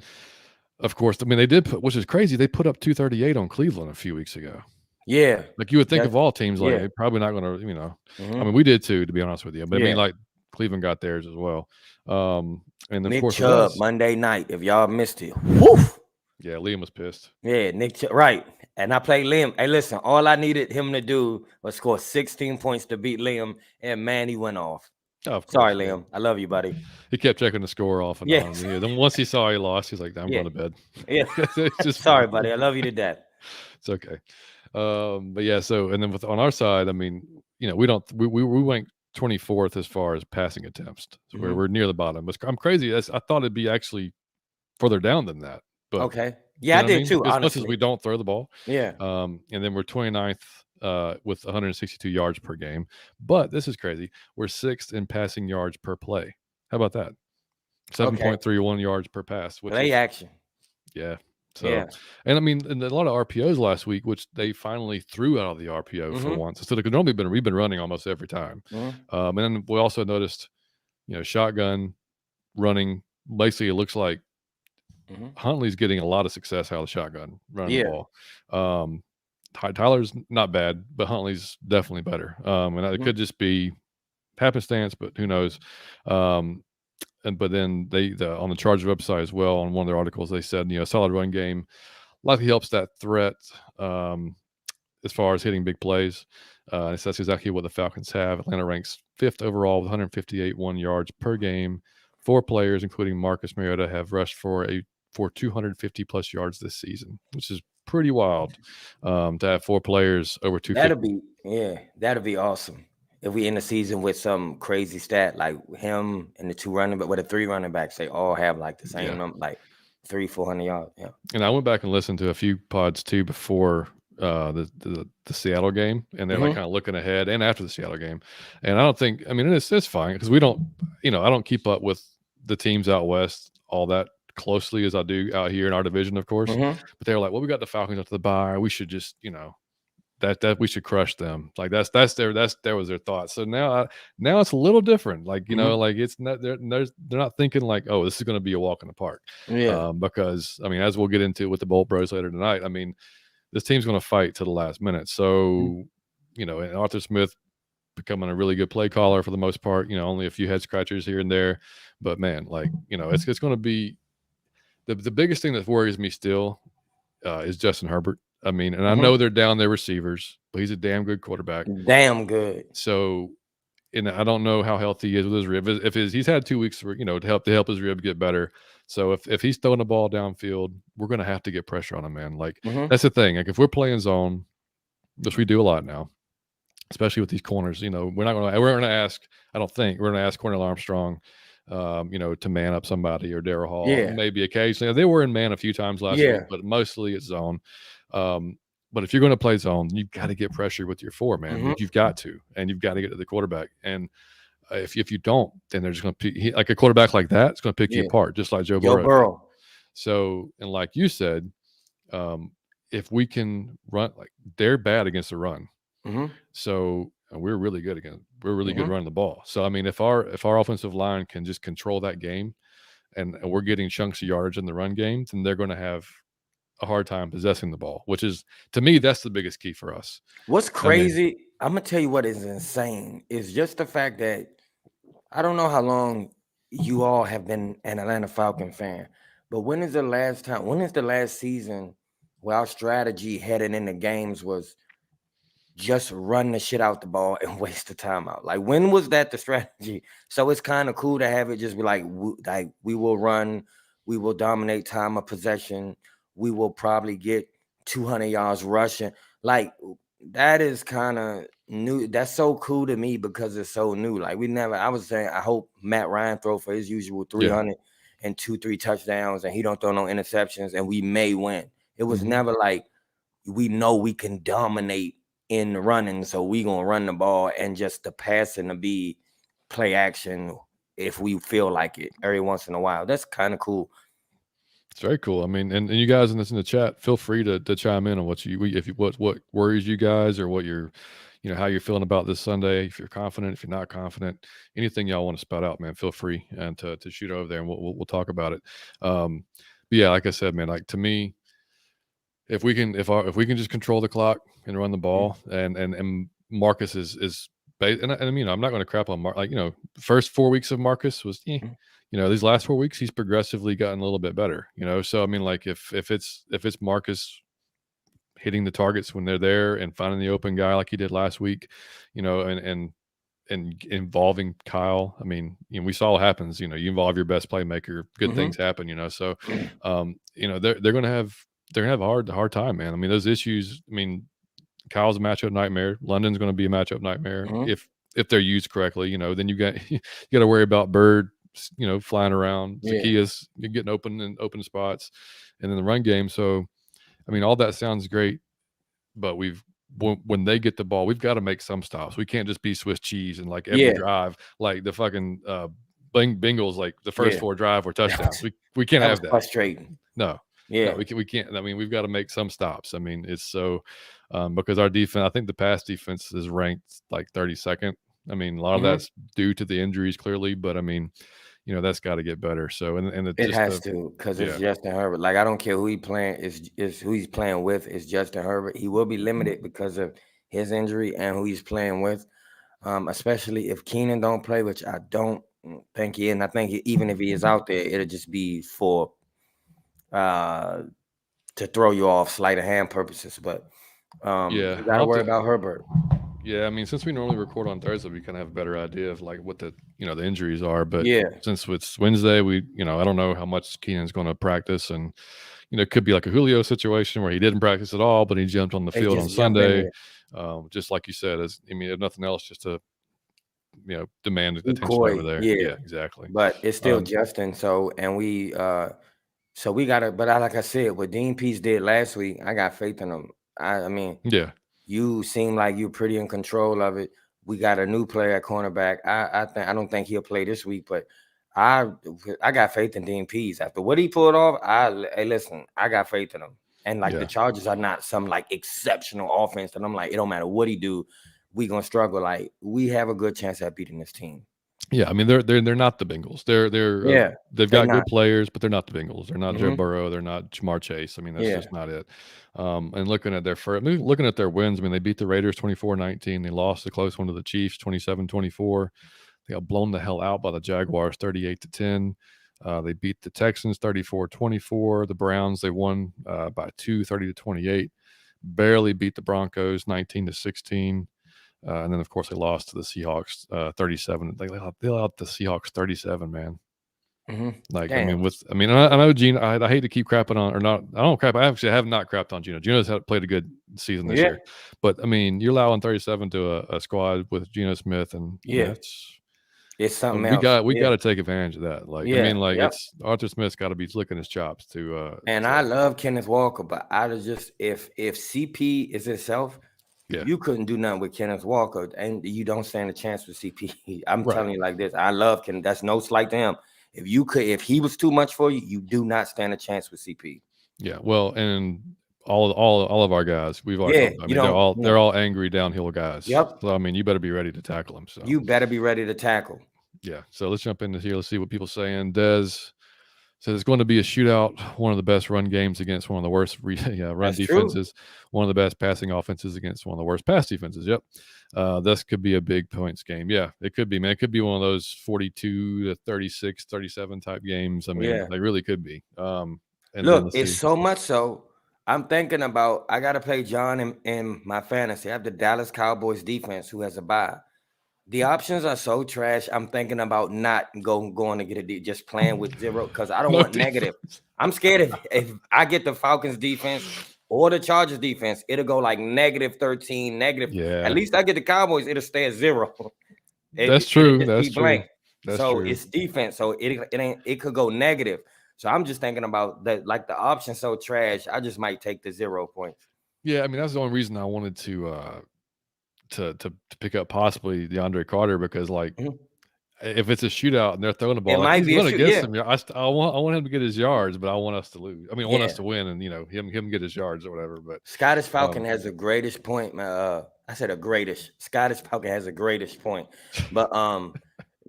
of course, I mean, they did put, which is crazy, they put up 238 on Cleveland a few weeks ago. Yeah. Like, you would think of all teams, like, they're probably not going to, I mean, we did too, to be honest with you. But I mean, like, Cleveland got theirs as well. And then, Nick of course, Chubb, Monday night, if y'all missed it. Woof. Yeah, Liam was pissed. Yeah, Nick Chubb, right. And I played Liam. Hey, listen, all I needed him to do was score 16 points to beat Liam, and man, he went off. Oh, sorry, Liam. I love you, buddy. He kept checking the score off and on. Yeah. Then once he saw he lost, he's like, I'm going to bed. Yeah. It's just sorry, buddy. I love you to death. It's okay. But yeah, so, and then on our side, I mean, we went 24th as far as passing attempts. So we're near the bottom. I'm crazy. I thought it'd be actually further down than that. But okay. Yeah, I did too, as honestly. much as we don't throw the ball. Yeah. And then we're 29th with 162 yards per game. But this is crazy. We're 6th in passing yards per play. How about that? 7.31 yards per pass. Play action. Yeah. So, and I mean, and a lot of RPOs last week, which they finally threw out of the RPO for once. So normally we've been running almost every time. And then we also noticed, shotgun running. Basically, it looks like Huntley's getting a lot of success out of the shotgun running the ball. Tyler's not bad, but Huntley's definitely better. And it could just be happenstance, but who knows? But then on the Charger website as well, on one of their articles, they said, solid run game likely helps that threat as far as hitting big plays. So that's exactly what the Falcons have. Atlanta ranks 5th overall with 158 yards per game. 4 players, including Marcus Mariota, have rushed for 250 plus yards this season, which is pretty wild to have 4 players over 250. That'd be awesome. If we end the season with some crazy stat like him and the 3 running backs, they all have like the same number, like 300-400 yards. Yeah. And I went back and listened to a few pods too before the Seattle game, and they're like kind of looking ahead and after the Seattle game. And I don't think, I mean, it's fine because we don't, I don't keep up with the teams out west all that closely as I do out here in our division, of course. But they were like, well, we got the Falcons after the bye. We should just, that we should crush them. Like that was their thought. So now it's a little different. Like, like it's not, they're not thinking like, oh, this is going to be a walk in the park. Yeah. Because I mean, as we'll get into with the Bolt Bros later tonight, I mean, this team's going to fight to the last minute. So, and Arthur Smith becoming a really good play caller for the most part, only a few head scratchers here and there, but man, like, it's going to be the biggest thing that worries me still is Justin Herbert. I mean, and I know they're down their receivers, but he's a damn good quarterback. Damn good. So and I don't know how healthy he is with his rib. If he's had 2 weeks, to help his rib get better. So if he's throwing the ball downfield, we're gonna have to get pressure on him, man. Like Mm-hmm. that's the thing. Like if we're playing zone, which we do a lot now, especially with these corners, we're gonna ask. I don't think we're gonna ask Cornel Armstrong, to man up somebody or Darryl Hall. Yeah. Maybe occasionally they were in man a few times last week, Yeah. but mostly it's zone. Um, but if you're going to play zone, you've got to get pressure with your four, man. Mm-hmm. You've got to, and you've got to get to the quarterback. And if you don't, then they're just going to like a quarterback like that. It's going to pick you Yeah. apart, just like Joe Joe Burrow did. Burrow. So, and like you said, if we can run, like they're bad against the run. Mm-hmm. So we're really good again. We're really good Mm-hmm. running the ball. So I mean, if our offensive line can just control that game, and we're getting chunks of yardage in the run game, then they're going to have a hard time possessing the ball. Which is, to me, that's the biggest key for us. What's I mean, crazy, I'm gonna tell you what is insane is just the fact that I don't know how long you all have been an Atlanta Falcon fan, but when is the last season where our strategy heading into games was just run the shit out the ball and waste the time out? Like, when was that the strategy? So it's kind of cool to have it just be like we will run, we will dominate time of possession, we will probably get 200 yards rushing. Like, that is kind of new. That's so cool to me because it's so new. Like, I was saying, I hope Matt Ryan throw for his usual 300 and 2-3 touchdowns, and he don't throw no interceptions, and we may win. It was never like, we know we can dominate in the running, so we gonna run the ball, and just the passing to be play action if we feel like it every once in a while. That's kind of cool. It's very cool. I mean, and you guys in the chat, feel free to chime in on what worries you guys, or what you're, how you're feeling about this Sunday. If you're confident, if you're not confident, anything y'all want to spout out, man, feel free and to shoot over there, and we'll talk about it. But yeah, like I said, man, like to me, if we can just control the clock and run the ball, and Marcus is. And I'm not going to crap on Mark. Like, first 4 weeks of Marcus was, these last 4 weeks he's progressively gotten a little bit better. So I mean, like if it's Marcus hitting the targets when they're there and finding the open guy like he did last week, and involving Kyle. I mean, we saw what happens. You involve your best playmaker, good things happen. So, they're gonna have a hard time, man. I mean, those issues. I mean, Kyle's a matchup nightmare. London's going to be a matchup nightmare if they're used correctly. Then you got to worry about Bird, flying around. Zacchaeus, you're getting open spots, and then the run game. So, I mean, all that sounds great, but when they get the ball, we've got to make some stops. We can't just be Swiss cheese and like every drive, like the fucking Bengals, like the first 4 drive were touchdowns. We can't have that. Frustrating. No. Yeah. No, we can't. I mean, we've got to make some stops. I mean, it's so because our defense, I think the pass defense is ranked like 32nd. I mean, a lot of that's due to the injuries, clearly, but I mean, that's got to get better. So, it has to, because it's Justin Herbert. Like, I don't care who he playing, is who he's playing with is Justin Herbert. He will be limited because of his injury and who he's playing with, especially if Keenan don't play, which I don't think he is. And I think even if he is out there, it'll just be for to throw you off sleight of hand purposes. But you gotta worry about Herbert. Yeah, I mean, since we normally record on Thursday, we kind of have a better idea of like what the the injuries are. But since it's Wednesday, we I don't know how much Keenan's going to practice, and it could be like a Julio situation where he didn't practice at all, but he jumped on the field on Sunday. Just like you said, if nothing else, just to demand attention over there. Yeah, exactly. But it's still Justin. So we gotta. But like I said, what Dean Pease did last week, I got faith in him. I mean, you seem like you're pretty in control of it. We got a new player at cornerback. I don't think he'll play this week, but I got faith in Dean Pease. After what he pulled off, hey, listen, I got faith in him. And like the Chargers are not some like exceptional offense, and I'm like, it don't matter what he do, we gonna struggle. Like, we have a good chance at beating this team. Yeah, I mean they're not the Bengals. They've got good players, but they're not the Bengals. They're not Joe Burrow. They're not Jamar Chase. I mean, that's just not it. And looking at their wins, I mean, they beat the Raiders 24-19. They lost a close one to the Chiefs 27-24. They got blown the hell out by the Jaguars 38-10. They beat the Texans 34-24. The Browns, they won by 2, 30-28. Barely beat the Broncos 19-16. And then of course they lost to the Seahawks 37. They allowed the Seahawks 37, man. Like, I mean, Damn. I know Gino. I hate to keep crapping on, or not. I don't crap. I actually have not crapped on Gino. Gino's played a good season this Yeah. year, but I mean, you're allowing 37 to a squad with Geno Smith, and I mean, Yeah. It's something else. we Yeah. got to take advantage of that. Like, I mean, Yeah. like Yep. it's Arthur Smith's got to be licking his chops to. And I love Kenneth Walker, but I just if CP is itself, Yeah, you couldn't do nothing with Kenneth Walker, and you don't stand a chance with CP. I'm right. telling you like this. I love Kenneth. That's no slight to him. If he was too much for you, you do not stand a chance with CP. Yeah, well, and all of our guys, we've already Yeah, talked about. I you mean, don't. they're all angry downhill guys. Yep. So I mean, you better be ready to tackle them. So You better be ready to tackle. yeah. So let's jump into here. Let's see what people saying. Dez says it's going to be a shootout. One of the best run games against one of the worst run That's defenses. One of the best passing offenses against one of the worst pass defenses. Yep. This could be a big points game. Yeah, it could be, man. It could be one of those 42 to 36, 37 type games. I mean, Yeah. they really could be. And then Look, let's it's see. so much so. I'm thinking about I gotta play John in my fantasy. I have the Dallas Cowboys defense who has a bye. The options are so trash. I'm thinking about not going to get just playing with zero because I don't No want negative. I'm scared if I get the Falcons defense or the Chargers defense, it'll go like -13, negative. Yeah. At least I get the Cowboys, it'll stay at 0. That's true. It'll just be blank. That's so true. it's defense. So it could go negative. So I'm just thinking about that, like the option so trash. I just might take the 0 points. Yeah, I mean that's the only reason I wanted to pick up possibly DeAndre Carter because like if it's a shootout and they're throwing the ball, It like might he's be a going to shoot. get Yeah. some. I want him to get his yards, but I want us to lose. I mean, I want us Yeah. to win, and him get his yards or whatever. But Scottish Falcon has a greatest point. I said a greatest. Scottish Falcon has a greatest point. But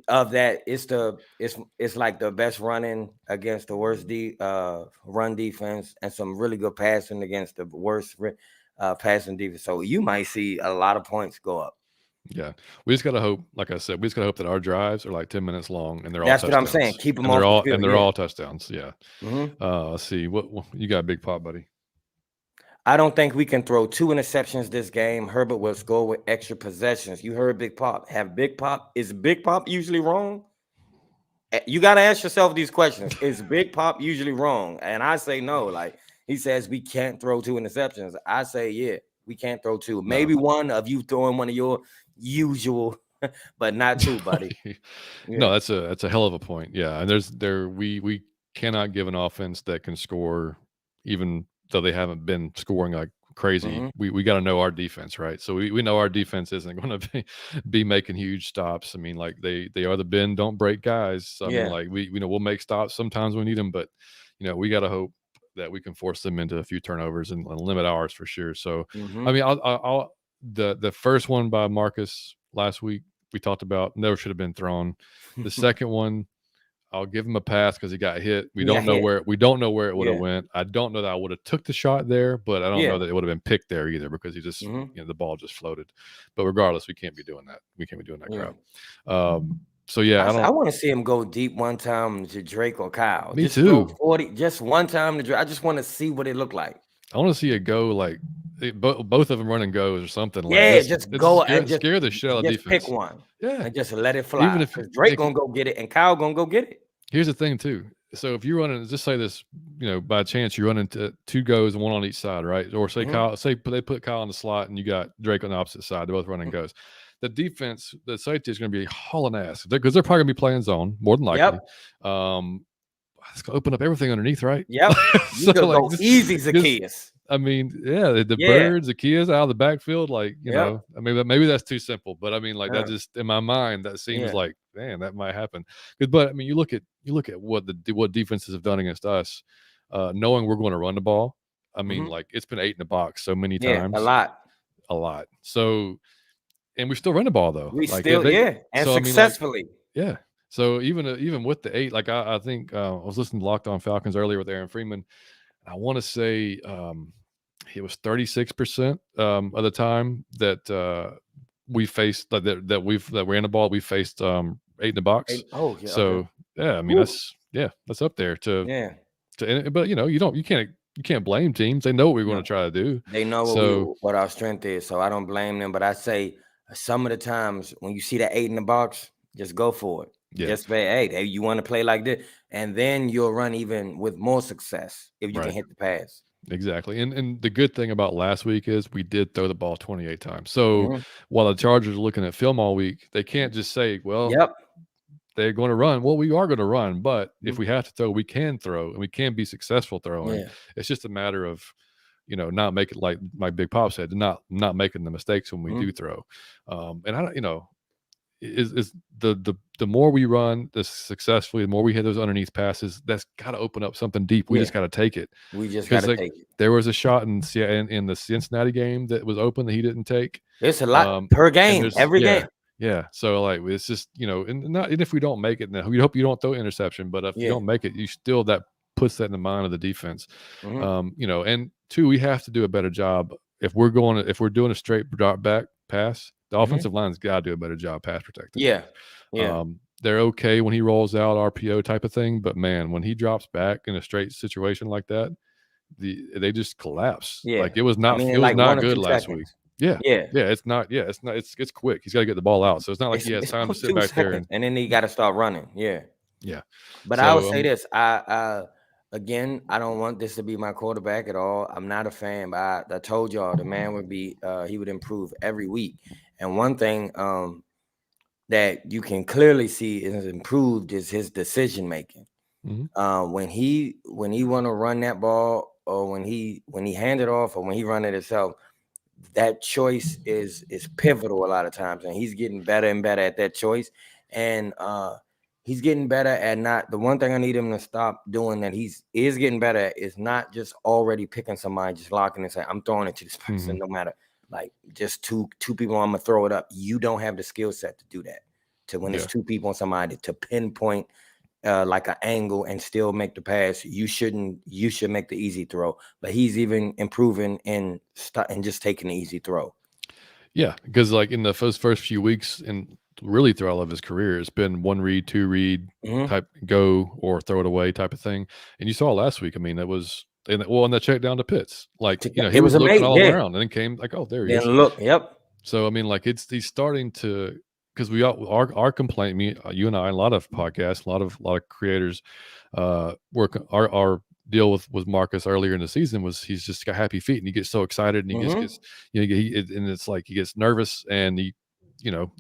of that, it's like the best running against the worst run defense and some really good passing against the worst passing defense. So you might see a lot of points go up. yeah, we just gotta hope. Like I said, we just gotta hope that our drives are like 10 minutes long and they're That's all what I'm touchdowns. saying. Keep them and off they're all the field. and they're Yeah. all touchdowns. Yeah. Mhm. Let's see what you got, a big pop, buddy. I don't think we can throw 2 interceptions this game. Herbert will score with extra possessions. You heard Big Pop. Is Big Pop usually wrong? You got to ask yourself these questions. Is Big Pop usually wrong? And I say no. Like he says, we can't throw 2 interceptions. I say, yeah, we can't throw 2. Maybe one of you throwing one of your usual, but not 2, buddy. No, that's a hell of a point. Yeah, and we cannot give an offense that can score, even though they haven't been scoring like crazy. We got to know our defense, right? So we know our defense isn't going to be making huge stops. I mean, like they are the bend don't break guys. So, I mean, like we'll make stops sometimes we need them, but we got to hope that we can force them into a few turnovers and limit ours for sure. So, I mean, I'll the first one by Marcus last week we talked about never should have been thrown. The second one, I'll give him a pass because he got hit. We don't know where it would have went. I don't know that I would have took the shot there, but I don't know that it would have been picked there either because he just the ball just floated. But regardless, we can't be doing that. We can't be doing that crap. So yeah, I want to see him go deep one time to Drake or Kyle. Me just too. 40, just one time to Drake. I just want to see what it looked like. I want to see it go like both of them run and goes or something. Yeah, like just go and scare the shit out of defense. Pick one. Yeah, and just let it fly. Even if Drake gonna go get it and Kyle gonna go get it. Here's the thing too. So if you're running, just say this, by chance you run into 2 goes and 1 on each side, right? Or say they put Kyle in the slot and you got Drake on the opposite side. They're both running goes. The defense, the safety is going to be hauling ass because they're probably going to be playing zone more than likely. It's going to open up everything underneath, right? Yep. So, you go easy, Zacchaeus. I mean, yeah, the birds, Zacchaeus out of the backfield, like, I mean, maybe that's too simple, but I mean, like that just in my mind, that seems like, man, that might happen. But I mean, you look at what defenses have done against us, knowing we're going to run the ball. I mean, like it's been 8 in the box so many times, a lot. So, and we still run the ball though. We like, still, and so, successfully. I mean, like, so even with the 8, like I think I was listening to Locked On Falcons earlier with Aaron Freeman. I want to say it was 36% of the time that we faced that we ran the ball. We faced 8 in the box. Oh, yeah. So yeah, I mean that's up there to but you can't blame teams. They know what we're going to try to do. They know what our strength is. So I don't blame them. But I say some of the times when you see that 8 in the box, just go for it. Yeah. Just say, hey, you want to play like this, and then you'll run even with more success if you can Right. hit the pass. Exactly. And the good thing about last week is we did throw the ball 28 times. So Mhm. while the Chargers are looking at film all week, they can't just say, well, Yep. they're going to run. Well, we are going to run, but if Mhm. we have to throw, we can throw and we can be successful throwing. Yeah. It's just a matter of, not making, like my big pop said, not making the mistakes when we Mhm. do throw. And I don't, is the more we run this successfully, the more we hit those underneath passes, that's got to open up something deep. We just Yeah. got to take it. We just got Because, to like, take it. there was a shot in the Cincinnati game that was open that he didn't take. It's a lot per And game, there's every game. yeah. So, like, it's just, and if we don't make it, now we hope you don't throw interception, but if you Yeah. don't make it, you still that puts that in the mind of the defense. Mhm. And two, we have to do a better job if we're doing a straight drop back pass. The Mhm. offensive line's got to do a better job pass protecting. Yeah. Yeah. They're okay when he rolls out RPO type of thing, but man, when he drops back in a straight situation like that, they just collapse. Yeah. Like it was I not mean, it in was like 1 not or good 2 last week. seconds. Yeah. Yeah. Yeah, it's quick. He's got to get the ball out. So it's not like he has It's time to about sit 2 back there seconds, and and then he got to start running. Yeah. yeah. But I would So say this: I again, I don't want this to be my quarterback at all. I'm not a fan, but I told y'all the man would be he would improve every week. And one thing that you can clearly see is improved is his decision making. mhm, When he want to run that ball, or when he hand it off, or when he run it himself, that choice is pivotal a lot of times, and he's getting better and better at that choice. And he's getting better at not, the one thing I need him to stop doing that is getting better at is not just already picking somebody, just locking and saying, I'm throwing it to this person, mhm. no matter, like, just two people, I'm gonna throw it up. You don't have the skill set to do that. To when it's Yeah. 2 people on somebody, to pinpoint like an angle and still make the pass. You should make the easy throw. But he's even improving and just taking the easy throw. Yeah, because like in the first few weeks and really through all of his career, it's been 1 read, 2 read Mhm. type go or throw it away type of thing. And you saw last week, I mean, that was in the check down to Pitts, like, he It was was looking amazing. all Yeah. around and then came like, "Oh, there he Then is." look, yep. So, I mean, like, he's starting to, because we all our complaint, you and I, a lot of podcasts, a lot of creators, work our deal with Marcus earlier in the season was he's just got happy feet and he gets so excited and he just Mhm. gets, and it's like he gets nervous and he,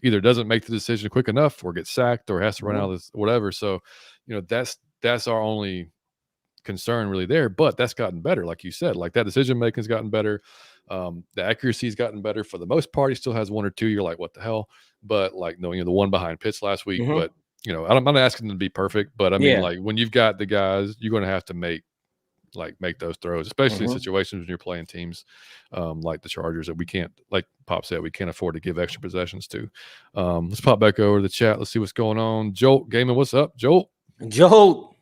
either doesn't make the decision quick enough or gets sacked or has to run out Mhm. of this, whatever. So, that's our only concern really there, but that's gotten better. Like you said, like that decision making's gotten better. The accuracy's gotten better for the most part. He still has 1 or 2. You're like, what the hell? But like, no, the one behind Pitts last week, Mhm. but I'm not asking them to be perfect, but I mean, Yeah. like when you've got the guys, you're going to have to make those throws, especially in Mhm. situations when you're playing teams like the Chargers that we can't, like Pop said, we can't afford to give extra possessions to. Let's pop back over to the chat. Let's see what's going on. Jolt Gaiman, what's up, Jolt? Joe.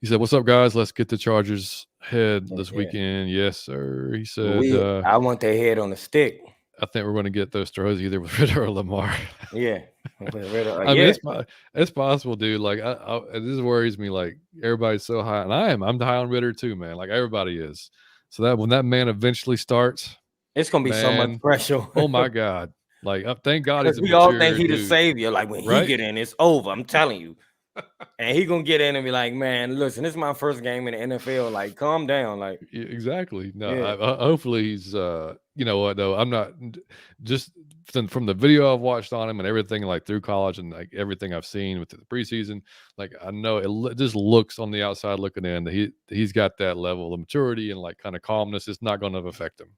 He said, "What's up, guys? Let's get the Chargers head Yeah, this yeah. weekend." Yes, sir. He said, We I want their head on the stick. "I think we're going to get those throws either with Ritter or Lamar." Yeah. I mean, Yeah. it's possible, dude. Like, this worries me. Like, everybody's so high, and I'm high on Ritter too, man. Like everybody is. So that when that man eventually starts, It's gonna be so much man, pressure. oh my god! Like, thank God he's Because a we all think mature he the dude, savior. Like when he right? get in, it's over. I'm telling you. And he gonna get in and be like, man, listen, this is my first game in the NFL. Like, calm down. Like, Exactly. No, yeah. hopefully he's, you know what, though, I'm not just from the video I've watched on him and everything, like through college and like everything I've seen with the preseason, like I know it just looks on the outside looking in that he's got that level of maturity and like kind of calmness. It's not going to affect him,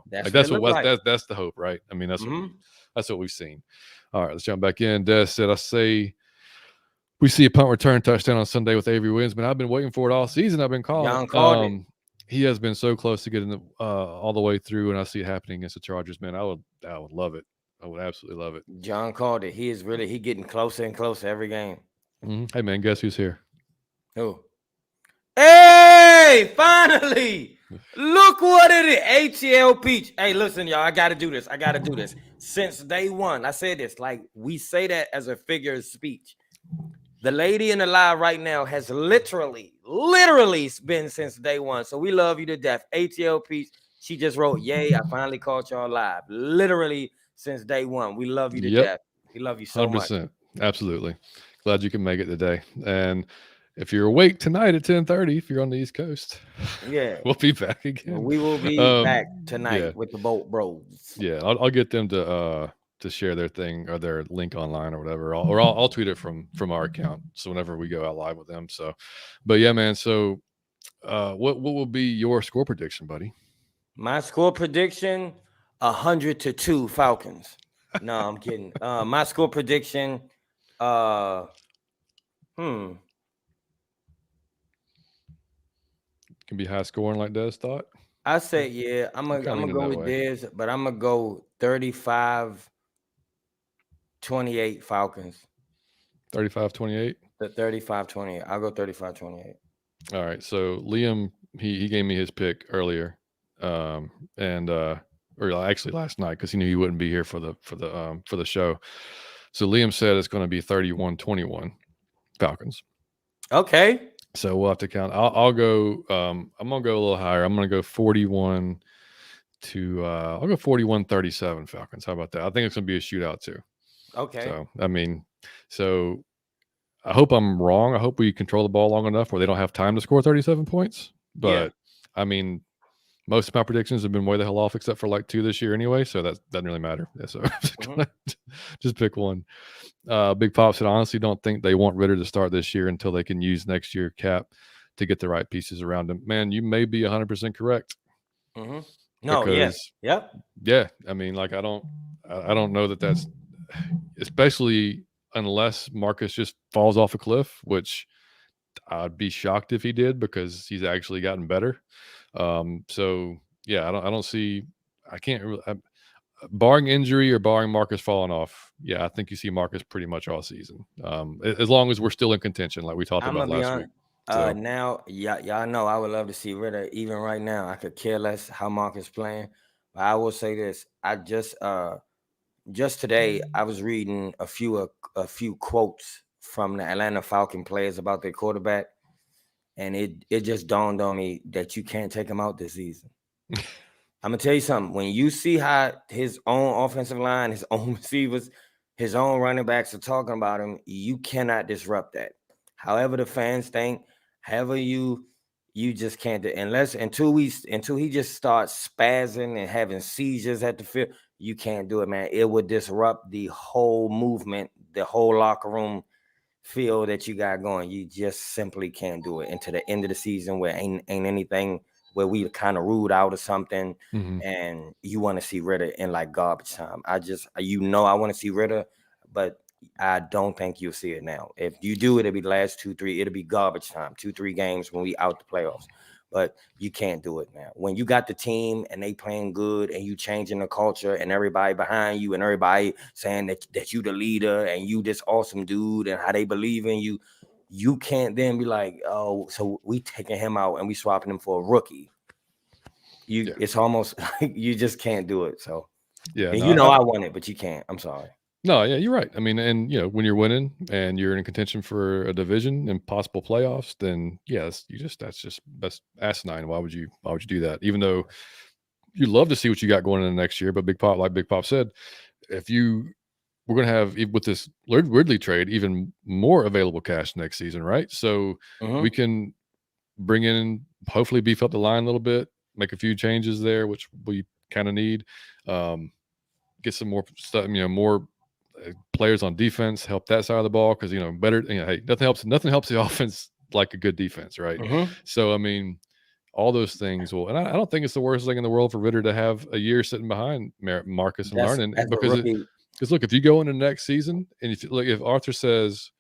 That's like what it look like. that's the hope, right? I mean, Mhm. that's what we've seen. All right, let's jump back in. Des said, I say, we see a punt return touchdown on Sunday with Avery Williams, but I've been waiting for it all season. I've been calling John it. called it. He has been so close to getting all the way through, and I see it happening against the Chargers. Man, I would love it. I would absolutely love it. John called it. He getting closer and closer every game. Hey, man, guess who's here? Who? Hey, finally! Look what it is. ATL Peach. Hey, listen, y'all. I gotta do this. Since day one, I said this. Like, we say that as a figure of speech. The lady in the live right now has literally been since day one. So we love you to death. ATL Peach. She just wrote, "Yay, I finally caught y'all live." Literally since day one. We love you to Yep. death. We love you so much. 100%. Absolutely. Glad you can make it today. And if you're awake tonight at 10:30, if you're on the East Coast, Yeah. we'll be back again. We will be back tonight Yeah. with the Boat Bros. Yeah. I'll get them to share their thing or their link online or whatever. I'll tweet it from our account. So whenever we go out live with them. So, but yeah, man. So, what will be your score prediction, buddy? My score prediction: 100-2 Falcons. No, I'm kidding. My score prediction: Can be high scoring like Des thought. I say yeah. I'm gonna go with Dez, but I'm gonna go 35-28 Falcons. 35-28. The 35-28. I'll go 35-28. All right. So Liam, he gave me his pick earlier, or actually last night because he knew he wouldn't be here for the show. So Liam said it's going to be 31-21 Falcons. Okay. So we'll have to count. I'll go. I'm gonna go a little higher. I'm gonna go 41 to. I'll go 41-37 Falcons. How about that? I think it's gonna be a shootout too. Okay. So I mean, so I hope I'm wrong. I hope we control the ball long enough where they don't have time to score 37 points. But I mean, most of my predictions have been way the hell off, except for like 2 this year anyway. So that doesn't really matter. Yeah, so just pick one. Big Pop said, honestly, don't think they want Ritter to start this year until they can use next year cap to get the right pieces around him. Man, you may be 100% correct. No, because, yep. Yeah. I mean, like I don't know that that's especially unless Marcus just falls off a cliff, which I'd be shocked if he did because he's actually gotten better. So yeah, I don't see. I can't really. Barring injury or barring Marcus falling off, yeah, I think you see Marcus pretty much all season. As long as we're still in contention, like we talked about last week. So. Now, y'all know I would love to see Ritter. Even right now, I could care less how Marcus playing. But I will say this: I just today I was reading a few quotes from the Atlanta Falcon players about their quarterback, and it just dawned on me that you can't take him out this season. I'm gonna tell you something. When you see how his own offensive line, his own receivers, his own running backs are talking about him, you cannot disrupt that. However the fans think, however you just can't do until he just starts spazzing and having seizures at the field. You can't do it, man. It would disrupt the whole movement, the whole locker room feel that you got going. You just simply can't do it until the end of the season where ain't anything where we kind of ruled out or something, and you want to see Ritter in like garbage time. I want to see Ritter, but I don't think you'll see it now. If you do, it'll be the last 2-3. It'll be garbage time, 2-3 games when we out the playoffs. But you can't do it now. When you got the team and they playing good and you changing the culture and everybody behind you and everybody saying that you the leader and you this awesome dude and how they believe in you, you can't then be like, oh, so we taking him out and we swapping him for a rookie. It's almost like you just can't do it. So yeah, I want it, but you can't. I'm sorry. No, yeah, you're right. I mean, and when you're winning and you're in contention for a division and possible playoffs, then yes, that's asinine. Why would you do that? Even though you'd love to see what you got going in the next year, but Big Pop said, we're going to have with this Ridley trade even more available cash next season, right? So we can bring in, hopefully beef up the line a little bit, make a few changes there, which we kind of need. Get some more stuff, more players on defense, help that side of the ball because better. Hey, nothing helps the offense like a good defense, right? So I mean, all those things will, and I don't think it's the worst thing in the world for Ritter to have a year sitting behind Marcus and learning because look, if you go into next season and if Arthur says,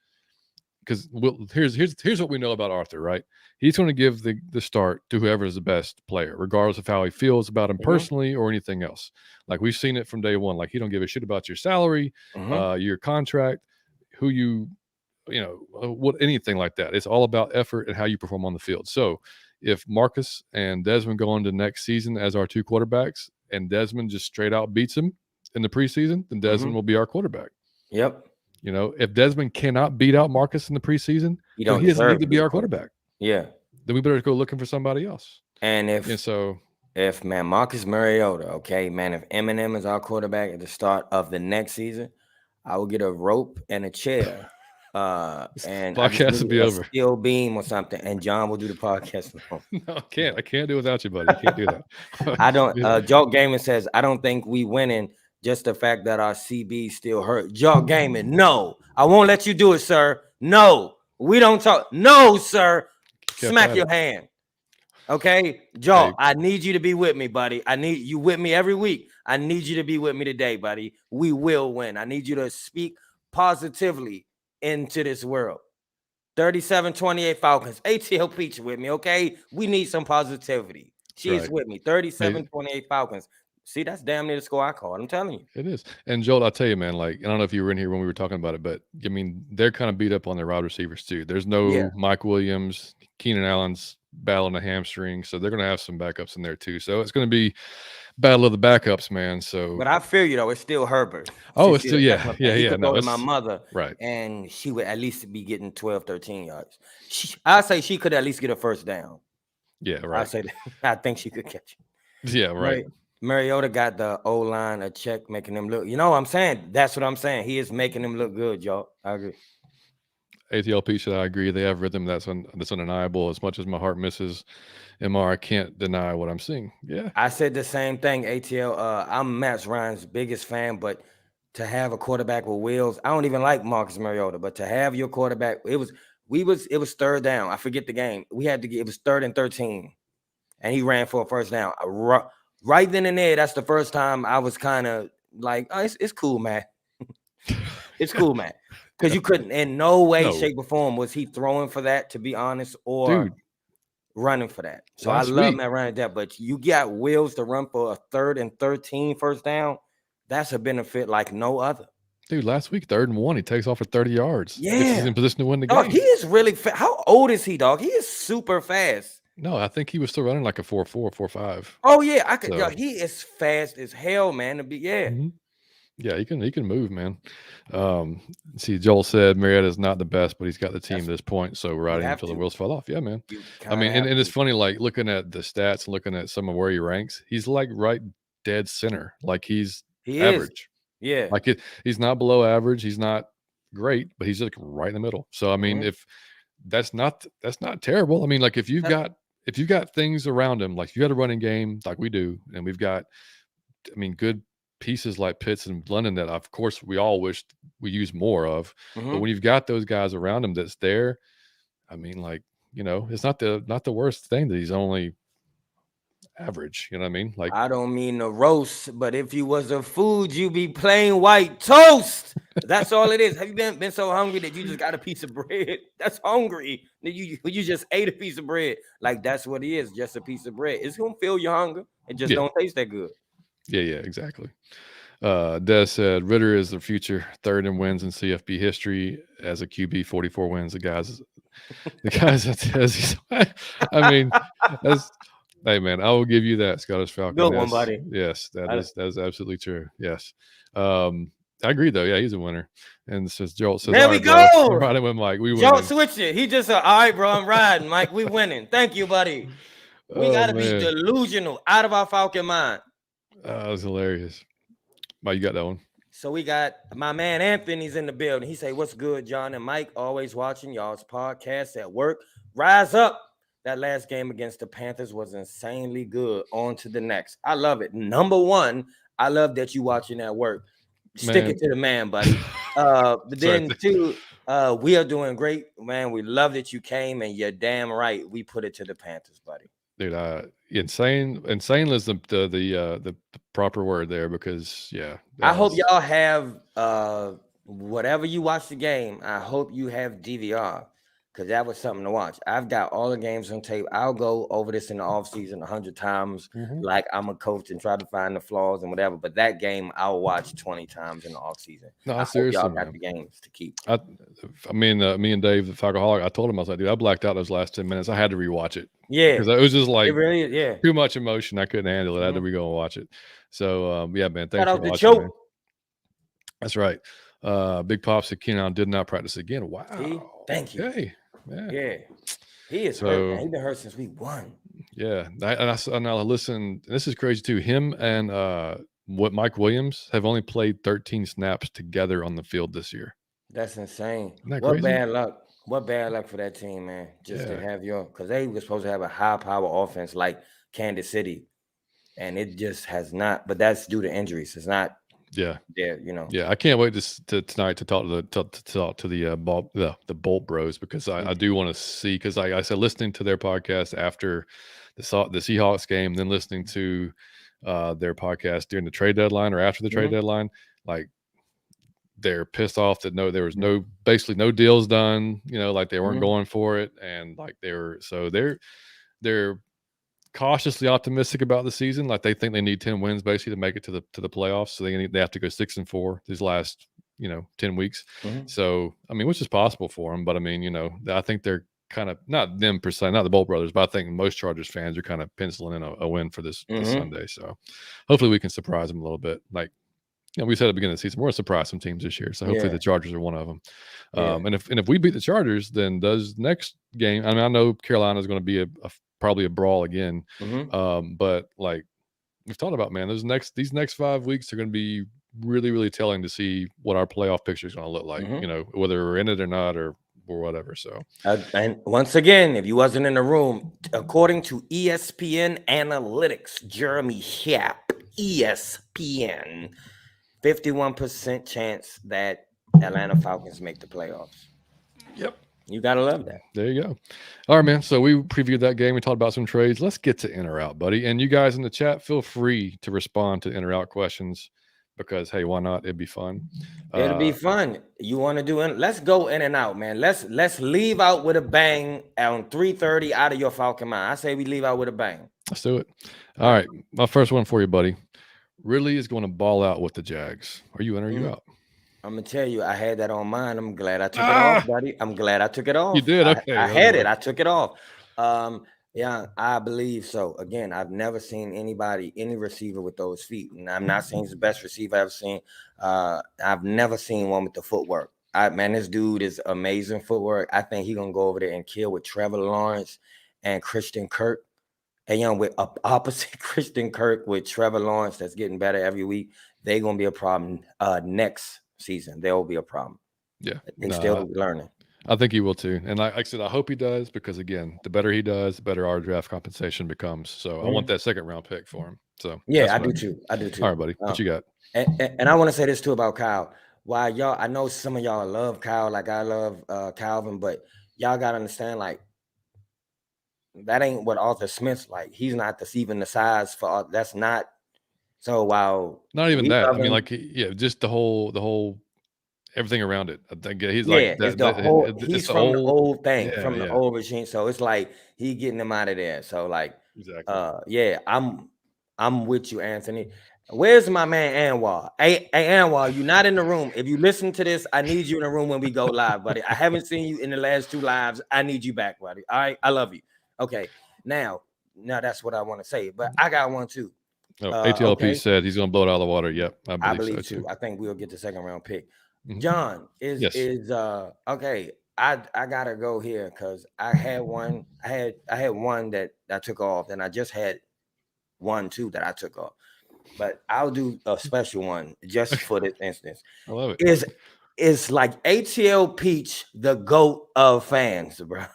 because here's what we know about Arthur, right? He's going to give the start to whoever is the best player, regardless of how he feels about him personally or anything else. Like we've seen it from day one. Like he don't give a shit about your salary, your contract, who what anything like that. It's all about effort and how you perform on the field. So if Marcus and Desmond go into next season as our two quarterbacks, and Desmond just straight out beats him in the preseason, then Desmond will be our quarterback. Yep. If Desmond cannot beat out Marcus in the preseason, he doesn't need to be our quarterback. Yeah. Then we better go looking for somebody else. And if Marcus Mariota, okay, man, if Eminem is our quarterback at the start of the next season, I will get a rope and a chair. And I just Podcast will need be a over. steel beam or something, and John will do the podcast alone. No, I can't. I can't do it without you, buddy. You can't do that. I don't. Joke Gaming says I don't think we winning. Just the fact that our CB still hurt. Joke Gaming, no, I won't let you do it, sir. No, we don't talk. No, sir. Smack your hand. Okay, Joe, I need you to be with me, buddy. I need you with me every week. I need you to be with me today, buddy. We will win. I need you to speak positively into this world. 37-28 Falcons. ATL Peach with me, okay? We need some positivity. She's with me. 37-28 Falcons. See, that's damn near the score I called. I'm telling you. It is. And Joel, I'll tell you, man, like, I don't know if you were in here when we were talking about it, but I mean, they're kind of beat up on their wide receivers too. There's no Mike Williams, Keenan Allen's battling a hamstring, so they're going to have some backups in there too. So it's going to be battle of the backups, man. So, but I feel you though, it's still Herbert. Oh, it's still, yeah. He could go to my mother, right? And she would at least be getting 12, 13 yards. I say she could at least get a first down. Yeah, right. I say that. I think she could catch it. Yeah, right. Mariota got the O-line a check, making them look. You know what I'm saying? That's what I'm saying. He is making them look good, y'all. I agree. ATLP said I agree. They have rhythm that's undeniable. As much as my heart misses MR, I can't deny what I'm seeing. Yeah, I said the same thing. ATL. I'm Matt Ryan's biggest fan, but to have a quarterback with wheels, I don't even like Marcus Mariota, but to have your quarterback, it was third down. I forget the game. It was 3rd and 13, and he ran for a first down. Right then and there, that's the first time I was kind of like, oh, it's cool, man. It's cool, man. Because you couldn't, in no way, shape, or form was he throwing for that, to be honest, or running for that. So I love Matt Ryan that, but you got wheels to run for a 3rd and 13 first down. That's a benefit like no other. Dude, last week, 3rd and 1, he takes off for 30 yards. Yeah. He's in position to win the game. He is really fast. How old is he, dog? He is super fast. No, I think he was still running like a 4.4, 4.5. Oh, yeah. I could. So. He is fast as hell, man. To be, Yeah, he can move, man. See, Joel said Mariota is not the best, but he's got the team at this point, so we're riding until the wheels fall off. Yeah, man. I mean, and it's funny, like looking at the stats and looking at some of where he ranks, he's like right dead center. Like he average. Is. Yeah. Like he's not below average. He's not great, but he's like right in the middle. So I mean, if that's not terrible. I mean, like if you've got things around him, like you got a running game like we do, and we've got, I mean, good pieces like Pitts and London that of course we all wish we use more of. But when you've got those guys around him that's there, I mean, like, you know, it's not the worst thing that he's only average. You know what I mean? Like, I don't mean to roast, but if you was a food, you be plain white toast. That's all it is. Have you been so hungry that you just got a piece of bread? That's hungry. You just ate a piece of bread. Like that's what it is, just a piece of bread. It's gonna fill your hunger. It just don't taste that good. Yeah, exactly. Des said Ritter is the future 3rd in wins in CFB history as a QB, 44 wins. The guys that says I mean, hey man, I will give you that, Scottish Falcon. Good one, buddy. Yes, that is absolutely true. Yes. I agree though. Yeah, he's a winner. And says Joel says, there we go. I'm riding with Mike. We Joel switch it. He just said, all right, bro, I'm riding, Mike. We winning. Thank you, buddy. We gotta be delusional, out of our Falcon mind. That was hilarious. Mike, you got that one. So we got my man Anthony's in the building. He say, what's good, John and Mike? Always watching y'all's podcast at work. Rise up. That last game against the Panthers was insanely good. On to the next. I love it. Number one, I love that you watching at work. Stick it to the man, buddy. But then two, we are doing great, man. We love that you came, and you're damn right. We put it to the Panthers, buddy. Dude, insane is the proper word there, because I hope y'all have whatever you watch the game. I hope you have DVR, because that was something to watch. I've got all the games on tape. I'll go over this in the offseason 100 times, like I'm a coach, and try to find the flaws and whatever. But that game I'll watch 20 times in the offseason. No, seriously, y'all got the games to keep. I mean, me and Dave, the Falcoholic, I told him, I was like, dude, I blacked out those last 10 minutes. I had to rewatch it. Yeah, because it was just like really, too much emotion. I couldn't handle it. I had to re-go and watch it. So yeah, man, thanks for watching. Choke. That's right. Big Pops said Keenan did not practice again. Wow. Thank you. Hey, yeah. He is hurt, man. He's been hurt since week 1. Yeah, and I listened. This is crazy too. Him and what Mike Williams have only played 13 snaps together on the field this year. That's insane. Isn't that What crazy? bad luck. What bad luck for that team, man. Just to Yeah, have because they were supposed to have a high power offense like Kansas City, and it just has not. But that's due to injuries. It's not yeah, there, yeah. I can't wait to tonight to talk to the Bolt Bros because I Mhm, do want to see because I said listening to their podcast after the Seahawks game, then listening to their podcast during the trade deadline or after the trade mhm, deadline, like they're pissed off that there was mhm, basically no deals done, like they weren't mhm, going for it. And like they're cautiously optimistic about the season. Like they think they need 10 wins basically to make it to the playoffs. So they have to go 6-4 these last, 10 weeks. mhm. So, I mean, which is possible for them, but I mean, I think they're kind of not them per se, not the Bolt brothers, but I think most Chargers fans are kind of penciling in a win for this Mhm. Sunday. So hopefully we can surprise them a little bit. Like, we said at the beginning of the season, we're going to surprise some teams this year. So hopefully the Yeah, Chargers are one of them. yeah. And if we beat the Chargers, then does next game? I mean, I know Carolina is going to be probably a brawl again. Mhm, But like we've talked about, man, these next 5 weeks are going to be really, really telling to see what our playoff picture is going to look like. mhm. Whether we're in it or not, or whatever. So And once again, if you wasn't in the room, according to ESPN Analytics, Jeremy Schaap, ESPN, 51% chance that Atlanta Falcons make the playoffs. yep. You gotta love that. There you go. All right, man. So we previewed that game. We talked about some trades. Let's get to in or out, buddy. And you guys in the chat, feel free to respond to in or out questions because hey, why not? It'd be fun. It'll be fun. You want to do it? Let's go in and out, man. Let's leave out with a bang on 3:30 out of your Falcon mind. I say we leave out with a bang. Let's do it. All All right. right. My first one for you, buddy. Really is going to ball out with the Jags. Are you in or are you Mm, out? I'm gonna tell you, I had that on mine. I'm glad I took it off, Ah, buddy. I'm glad I took it you off. did. I Okay. Oh had boy. it. I took it off. Yeah, I believe so. Again, I've never seen any receiver with those feet, and I'm not saying he's the best receiver I've ever seen. I've never seen one with the footwork. Man, this dude is amazing footwork. I think he's gonna go over there and kill with Trevor Lawrence and Christian Kirk. And with opposite Christian Kirk with Trevor Lawrence that's getting better every week, they're gonna be a problem next season. There will be a problem. Yeah. They No, still learning. I think he will too. And like I said, I hope he does because again, the better he does, the better our draft compensation becomes. So I want Mhm. that second round pick for him. So Yeah, that's I what I do mean. too. I do All too. right, buddy. What you got? And I want to say this too about Kyle. Why y'all? I know some of y'all love Kyle, like I love Calvin, but y'all gotta understand, like that ain't what Arthur Smith's like. He's not even the size for that's not. So while Not even we that. love I mean, him, like, yeah, just the whole everything around it. I think he's like yeah, it's that. the whole. It's He's the from the whole. old thing, Yeah, from the yeah, old regime. So it's like he getting them out of there. So like, exactly. yeah, I'm with you, Anthony. Where's my man Anwar? Hey, Anwar, you not in the room. If you listen to this, I need you in the room when we go live, buddy. I haven't seen you in the last 2 lives. I need you back, buddy. All right, I love you. Okay, now that's what I want to say. But I got one too. Oh, ATLP Okay, said he's going to blow it out of the water. Yep, I I believe so believe too. too. I think we'll get the second round pick. Mhm. John Yes. is okay. I gotta go here because I had one. I had one that I took off, and I just had one too that I took off. But I'll do a special one just for this instance. I love it. Is like ATL Peach, the GOAT of fans, bro.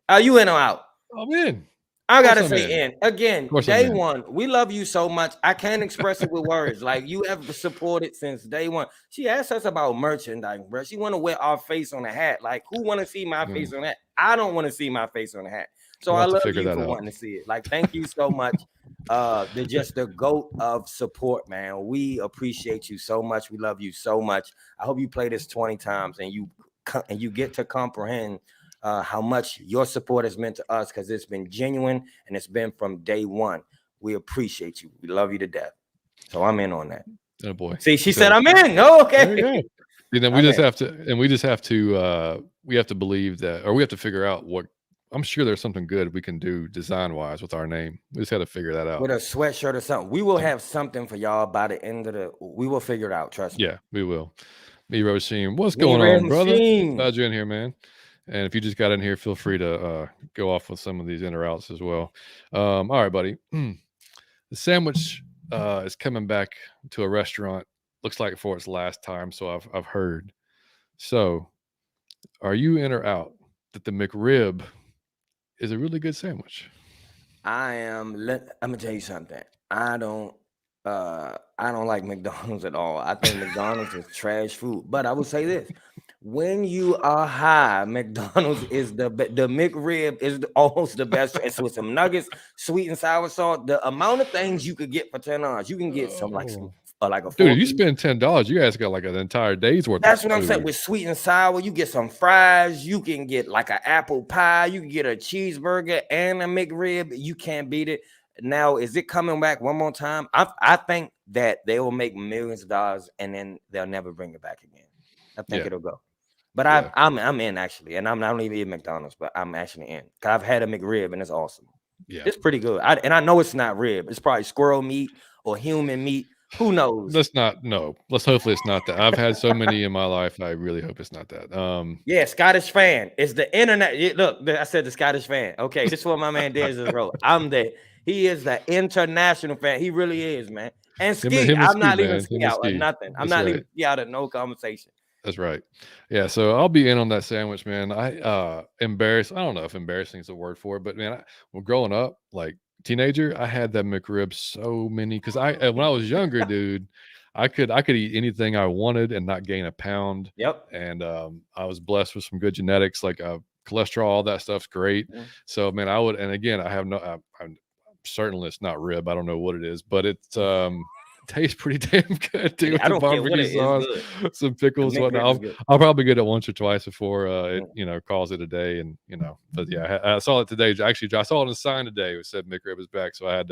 Are you in or out? I'm in. I Of course gotta I'm say in. in Of again, course I'm day in. one. We love you so much. I can't express it with words. Like you have supported since day one. She asked us about merchandise, bro. She want to wear our face on a hat. Like, who want to see my face on that? I don't want to see my face on a hat. So We'll I have to love figure you that for out. wanting to see it. Like, thank you so much. They're just the GOAT of support, man. We appreciate you so much. We love you so much. I hope you play this 20 times and you get to comprehend how much your support has meant to us because it's been genuine and it's been from day one. We appreciate you. We love you to death. So I'm in on that. Oh boy. See, she So said I'm in. No, there you okay. go. And then we I'm just in. have to, we have to believe that, or we have to figure out what. I'm sure there's something good we can do design wise with our name. We just had to figure that out. With a sweatshirt or something. We will Yeah, have something for y'all by the end of we will figure it out. Trust me. yeah, we will. Me Roisin, what's Me going on, Red brother? Machine. Glad you're in here, man. And if you just got in here, feel free to go off with some of these in or outs as well. All right, buddy. The sandwich is coming back to a restaurant. Looks like for its last time, so I've heard. So, are you in or out that the McRib is a really good sandwich? I'm gonna tell you something. I don't like McDonald's at all. I think McDonald's is trash food. But I will say this: when you are high, McDonald's is the McRib is almost the best. It's with some nuggets, sweet and sour sauce. The amount of things you could get for $10, you can get some Oh, like a dude, four if you piece. spend $10, you guys got like an entire day's worth of That's what I'm saying. food. With sweet and sour, you get some fries, you can get like an apple pie, you can get a cheeseburger and a McRib. You can't beat it. Now, is it coming back one more time? I think that they will make millions of dollars and then they'll never bring it back again. I think Yeah. it'll go. But Yeah. I'm in actually, and I'm not even eating McDonald's, but I'm actually in. Cause I've had a McRib and it's awesome. Yeah. It's pretty good. I know it's not rib. It's probably squirrel meat or human meat. Who knows? Let's not no. Let's hopefully it's not that. I've had so many in my life. I really hope it's not that. Yeah, Scottish fan. It's the internet. Look, I said the Scottish fan. Okay, this is what my man Dez just wrote. He is the international fan. He really is, man. And Ski, him and I'm Ski, not leaving man. Ski Him and out of Ski. nothing. I'm That's not right. leaving Ski out of no conversation. That's right. Yeah, so I'll be in on that sandwich, man. I embarrassed. I don't know if embarrassing is the word for it, but man, when growing up, like teenager, I had that McRib so many because when I was younger, dude, I could eat anything I wanted and not gain a pound. Yep. And I was blessed with some good genetics, like cholesterol, all that stuff's great. Mhm. So man, I would, and again, I have no, I'm certain it's not rib. I don't know what it is, but it's tastes pretty damn good too. I With the don't care what barbecue it is. sauce, Good. some The pickles, McRib is whatnot. good. I'll probably get it once or twice before it, Mm. calls it a day. And but yeah, I saw it today. Actually, I saw it on the sign today. It said McRib is back, so I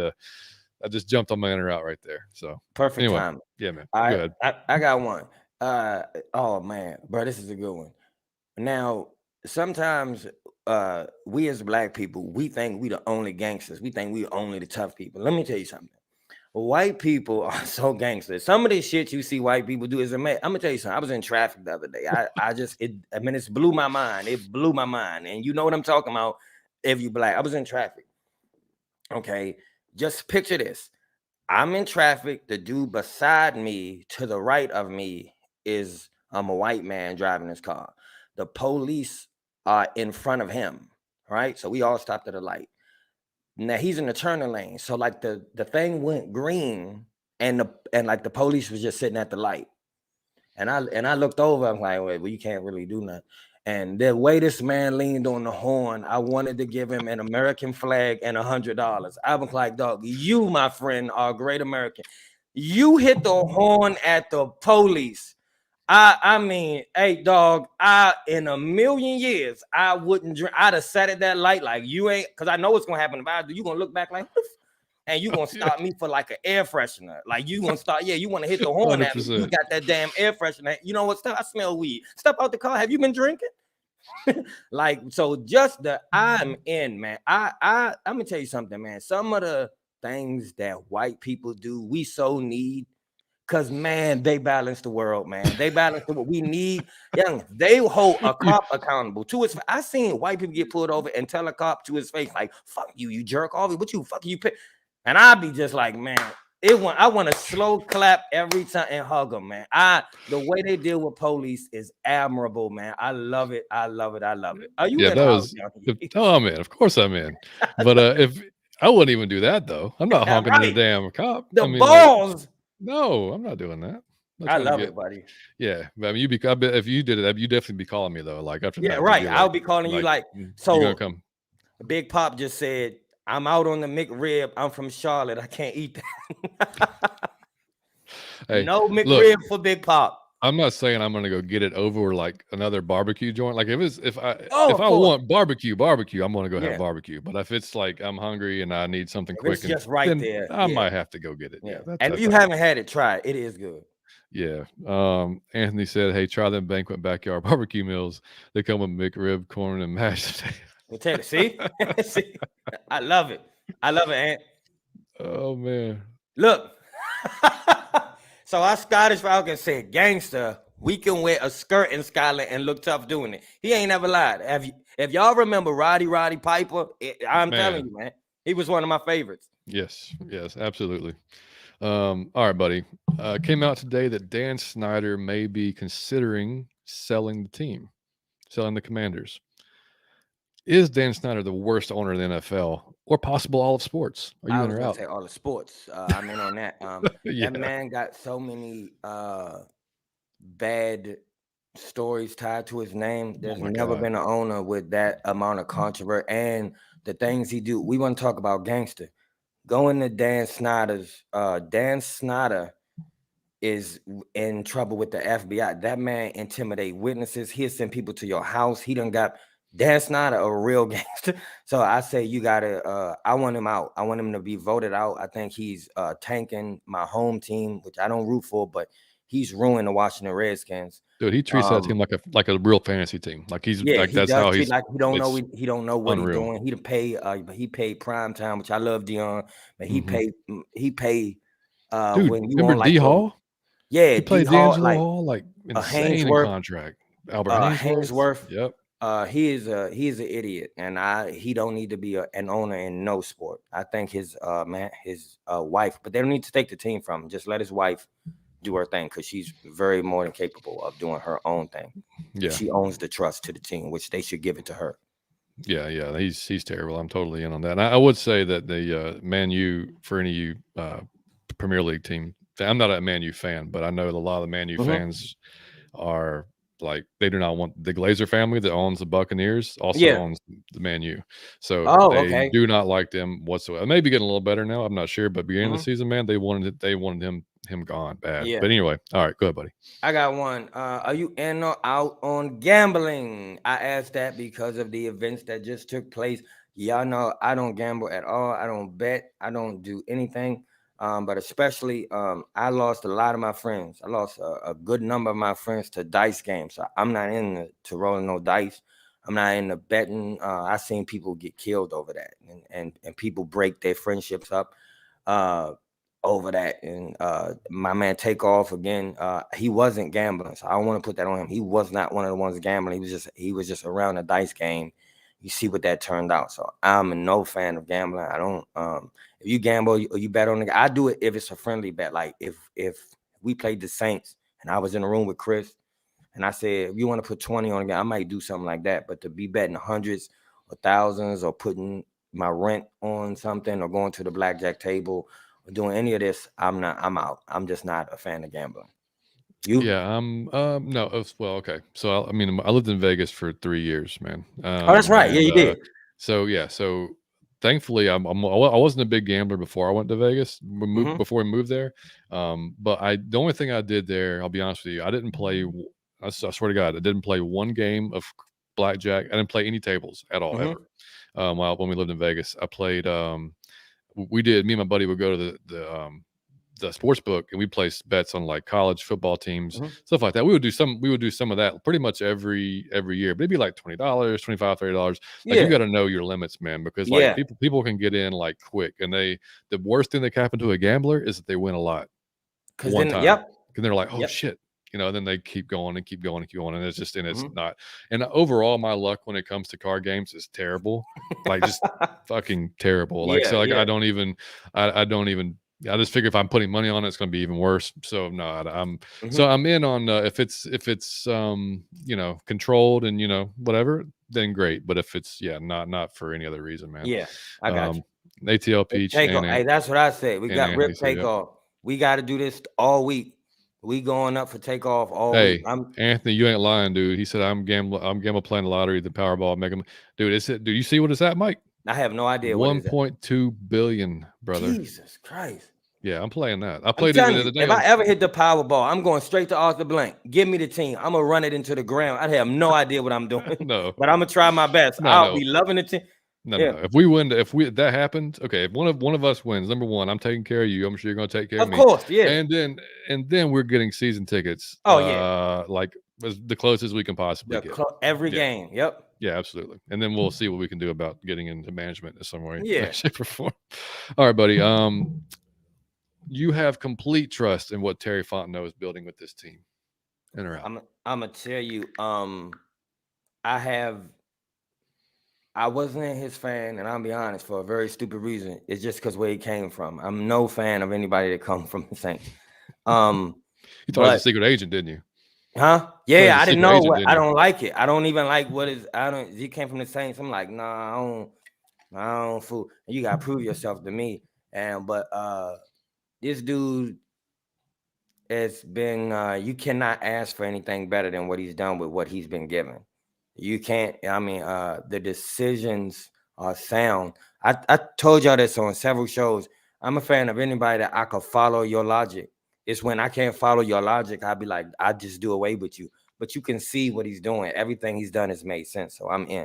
just jumped on my in or out right there. So Perfect anyway, time. yeah, man. All Go right, ahead. I got one. Oh man, bro, this is a good one. Now, sometimes we as black people, we think we the only gangsters. We think we only the tough people. Let me tell you something. White people are so gangster. Some of this shit you see white people do is amazing. I'm gonna tell you something. I was in traffic the other day. It blew my mind. It blew my mind. And you know what I'm talking about if you black. I was in traffic. Okay, just picture this. I'm in traffic. The dude beside me, to the right of me, is a white man driving his car. The police are in front of him. Right, so we all stopped at a light. Now he's in the turning lane, so like the thing went green, and like the police was just sitting at the light, and I looked over. I'm like, wait, well, you can't really do nothing. And the way this man leaned on the horn, I wanted to give him an American flag and $100. I was like, dog, you, my friend, are a great American. You hit the horn at the police. I mean, hey, dog, in a million years, I wouldn't drink. I'd have sat at that light like you ain't, because I know what's gonna happen. If I do, you gonna look back like, and you gonna stop me for like an air freshener. Like you gonna start, yeah, you want to hit the horn at me. You 100%. got that damn air freshener. You know what? I smell weed. Step out the car. Have you been drinking? Like, so just the I'm in, man. I'm gonna tell you something, man. Some of the things that white people do, we so need. Cause man, they balance the world, man. They balance what we need. Young, they hold a cop accountable to his. I seen white people get pulled over and tell a cop to his face, like, "Fuck you, you jerk off. What you fuck you pick?" And I'd be just like, man, I want to slow clap every time and hug them, man. The way they deal with police is admirable, man. I love it. I love it. I love it. Are you Yeah, in that or out, was. young? I'm in. Of course, I'm in. But if I wouldn't even do that though, I'm not honking at a Right. damn cop. The I mean, like, balls. no, I'm not doing that. I'm not I trying to love get. it, buddy. Yeah, but I mean, I bet if you did it, you definitely be calling me though. Like after Yeah, that, you'd right. be I'll like, be calling you like, you're gonna so come. Big Pop just said, I'm out on the McRib. I'm from Charlotte. I can't eat that. Hey, No look, McRib for Big Pop. I'm not saying I'm gonna go get it over like another barbecue joint. Like Oh, if of I course. want barbecue, I'm gonna go have Yeah. barbecue. But if it's like I'm hungry and I need something If it's quick, and just right then there. I Yeah. might have to go get it. Yeah. Yeah, And if that's you all right. haven't had it, try it. It is good. Yeah. Anthony said, "Hey, try them banquet backyard barbecue meals. They come with McRib, corn, and mashed potatoes." See? See? I love it. I love it, Ant. Oh man. Look. So our Scottish Falcons said, gangster, We can wear a skirt in Scotland and look tough doing it. He ain't never lied. If y'all remember Roddy Piper, I'm telling Man. you, man, he was one of my favorites. Yes, absolutely. All right, buddy. Came out today that Dan Snyder may be considering selling the team, selling the Commanders. Is Dan Snyder the worst owner in the NFL or possible all of sports? Are you I in was or gonna out? say all the sports. I'm in on that. Yeah, That man got so many bad stories tied to his name. oh There's my never God, been an owner with that amount of controversy and the things he do. We want to talk about gangster. Going to Dan Snyder's. Dan Snyder is in trouble with the FBI. That man intimidate witnesses. He'll send people to your house. He done got Dan Snyder a real gangster. So I say you gotta I want him out. I want him to be voted out. I think he's tanking my home team, which I don't root for, but he's ruined the Washington Redskins. dude. He treats that team like a real fantasy team. Like he's Yeah, like he that's does how treat he's. like he don't know It's he don't know what he's unreal. doing. But he paid prime time, which I love Dion, but he Mm-hmm. paid Dude, when you remember want like D your Hall? yeah, He D played Hall, D'Angelo like Hall, like a insane in Hainsworth, contract. Albert Hainsworth. Hainsworth. Yep. He is an idiot, and he don't need to be an owner in no sport. I think his wife, but they don't need to take the team from him. Just let his wife do her thing because she's very more than capable of doing her own thing. Yeah. She owns the trust to the team, which they should give it to her. Yeah, he's terrible. I'm totally in on that. And I would say that the Man U, for any of you Premier League team, I'm not a Man U fan, but I know a lot of the Man U fans are like they do not want the Glazer family that owns the Buccaneers also Yeah. owns the Man U, so Oh, they okay. do not like them whatsoever. Maybe getting a little better now. I'm not sure, but beginning of the Mhm. season, man, they wanted him gone bad. Yeah. But anyway, all right, go ahead, buddy. I got one. Are you in or out on gambling? I asked that because of the events that just took place. Y'all know I don't gamble at all. I don't bet. I don't do anything. But especially, I lost a lot of my friends. I lost a good number of my friends to dice games. So I'm not to rolling no dice. I'm not into betting. I seen people get killed over that, and people break their friendships up. Over that, and my man Takeoff again, he wasn't gambling, so I don't want to put that on him. He was not one of the ones gambling. He was just around a dice game. You see what that turned out. So I'm no fan of gambling. I don't if you gamble or you bet on it, I do it if it's a friendly bet. Like if we played the Saints and I was in a room with Chris and I said, if you want to put 20 on it, I might do something like that. But to be betting hundreds or thousands or putting my rent on something or going to the blackjack table or doing any of this, I'm out. I'm just not a fan of gambling. You? Yeah, no, well, okay. So I mean, I lived in Vegas for 3 years, man. Oh, that's right. Yeah, And you did. so thankfully, I wasn't a big gambler before I went to Vegas. Before we moved there, but the only thing I did there, I'll be honest with you, I didn't play. I swear to God, I didn't play one game of blackjack. I didn't play any tables at all ever. While when we lived in Vegas, I played. We did. Me and my buddy would go to the sports book and we place bets on like college football teams, stuff like that. We would do some of that pretty much every year, but it'd be like $20, $25, $30. Like you got to know your limits, man, because like people can get in like quick, and the worst thing that can happen to a gambler is that they win a lot one time. And they're like, oh shit, and then they keep going and keep going and keep going, and it's not. And overall, my luck when it comes to card games is terrible, like just fucking terrible. Like so, like I don't even. I just figure if I'm putting money on it, it's going to be even worse. So no, I'm in on if it's controlled and whatever, then great. But if it's not for any other reason, man. Yeah, I got you. ATL Peach. Hey, that's what I said. We got Rip Takeoff. Takeoff. We got to do this all week. We going up for Takeoff all week. Anthony, you ain't lying, dude. He said I'm gambling playing the lottery, the Powerball, make him. Dude, do you see what it's at, Mike? I have no idea. 1.2 billion, brother. Jesus Christ. Yeah, I'm playing that. I played it the other day. If I ever hit the Powerball, I'm going straight to Arthur Blank. Give me the team. I'm gonna run it into the ground. I have no idea what I'm doing. No, but I'm gonna try my best. I'll be loving the team. No. If we win, that happens, okay. If one of us wins, number one, I'm taking care of you. I'm sure you're going to take care of me. Of course, yeah. And then we're getting season tickets. Oh yeah, like as the closest we can possibly get. Every game. Yep. Yeah, absolutely. And then we'll see what we can do about getting into management in some way, yeah, shape or form. All right, buddy. You have complete trust in what Terry Fontenot is building with this team. In or out? I'm gonna tell you. I wasn't his fan, and I'll be honest, for a very stupid reason. It's just because where he came from. I'm no fan of anybody that come from the Saints. You thought he was a But secret agent, didn't you? huh? You thought he was Yeah, a I didn't secret know agent, what. didn't I you? don't like it. I don't even like what is. I don't. He came from the Saints. I'm like, nah, I don't fool. You gotta prove yourself to me. But this dude has been. You cannot ask for anything better than what he's done with what he's been given. You can't. I mean, the decisions are sound. I told y'all this on several shows. I'm a fan of anybody that I could follow your logic. It's when I can't follow your logic, I'll be like, I just do away with you. But you can see what he's doing. Everything he's done has made sense. So I'm in.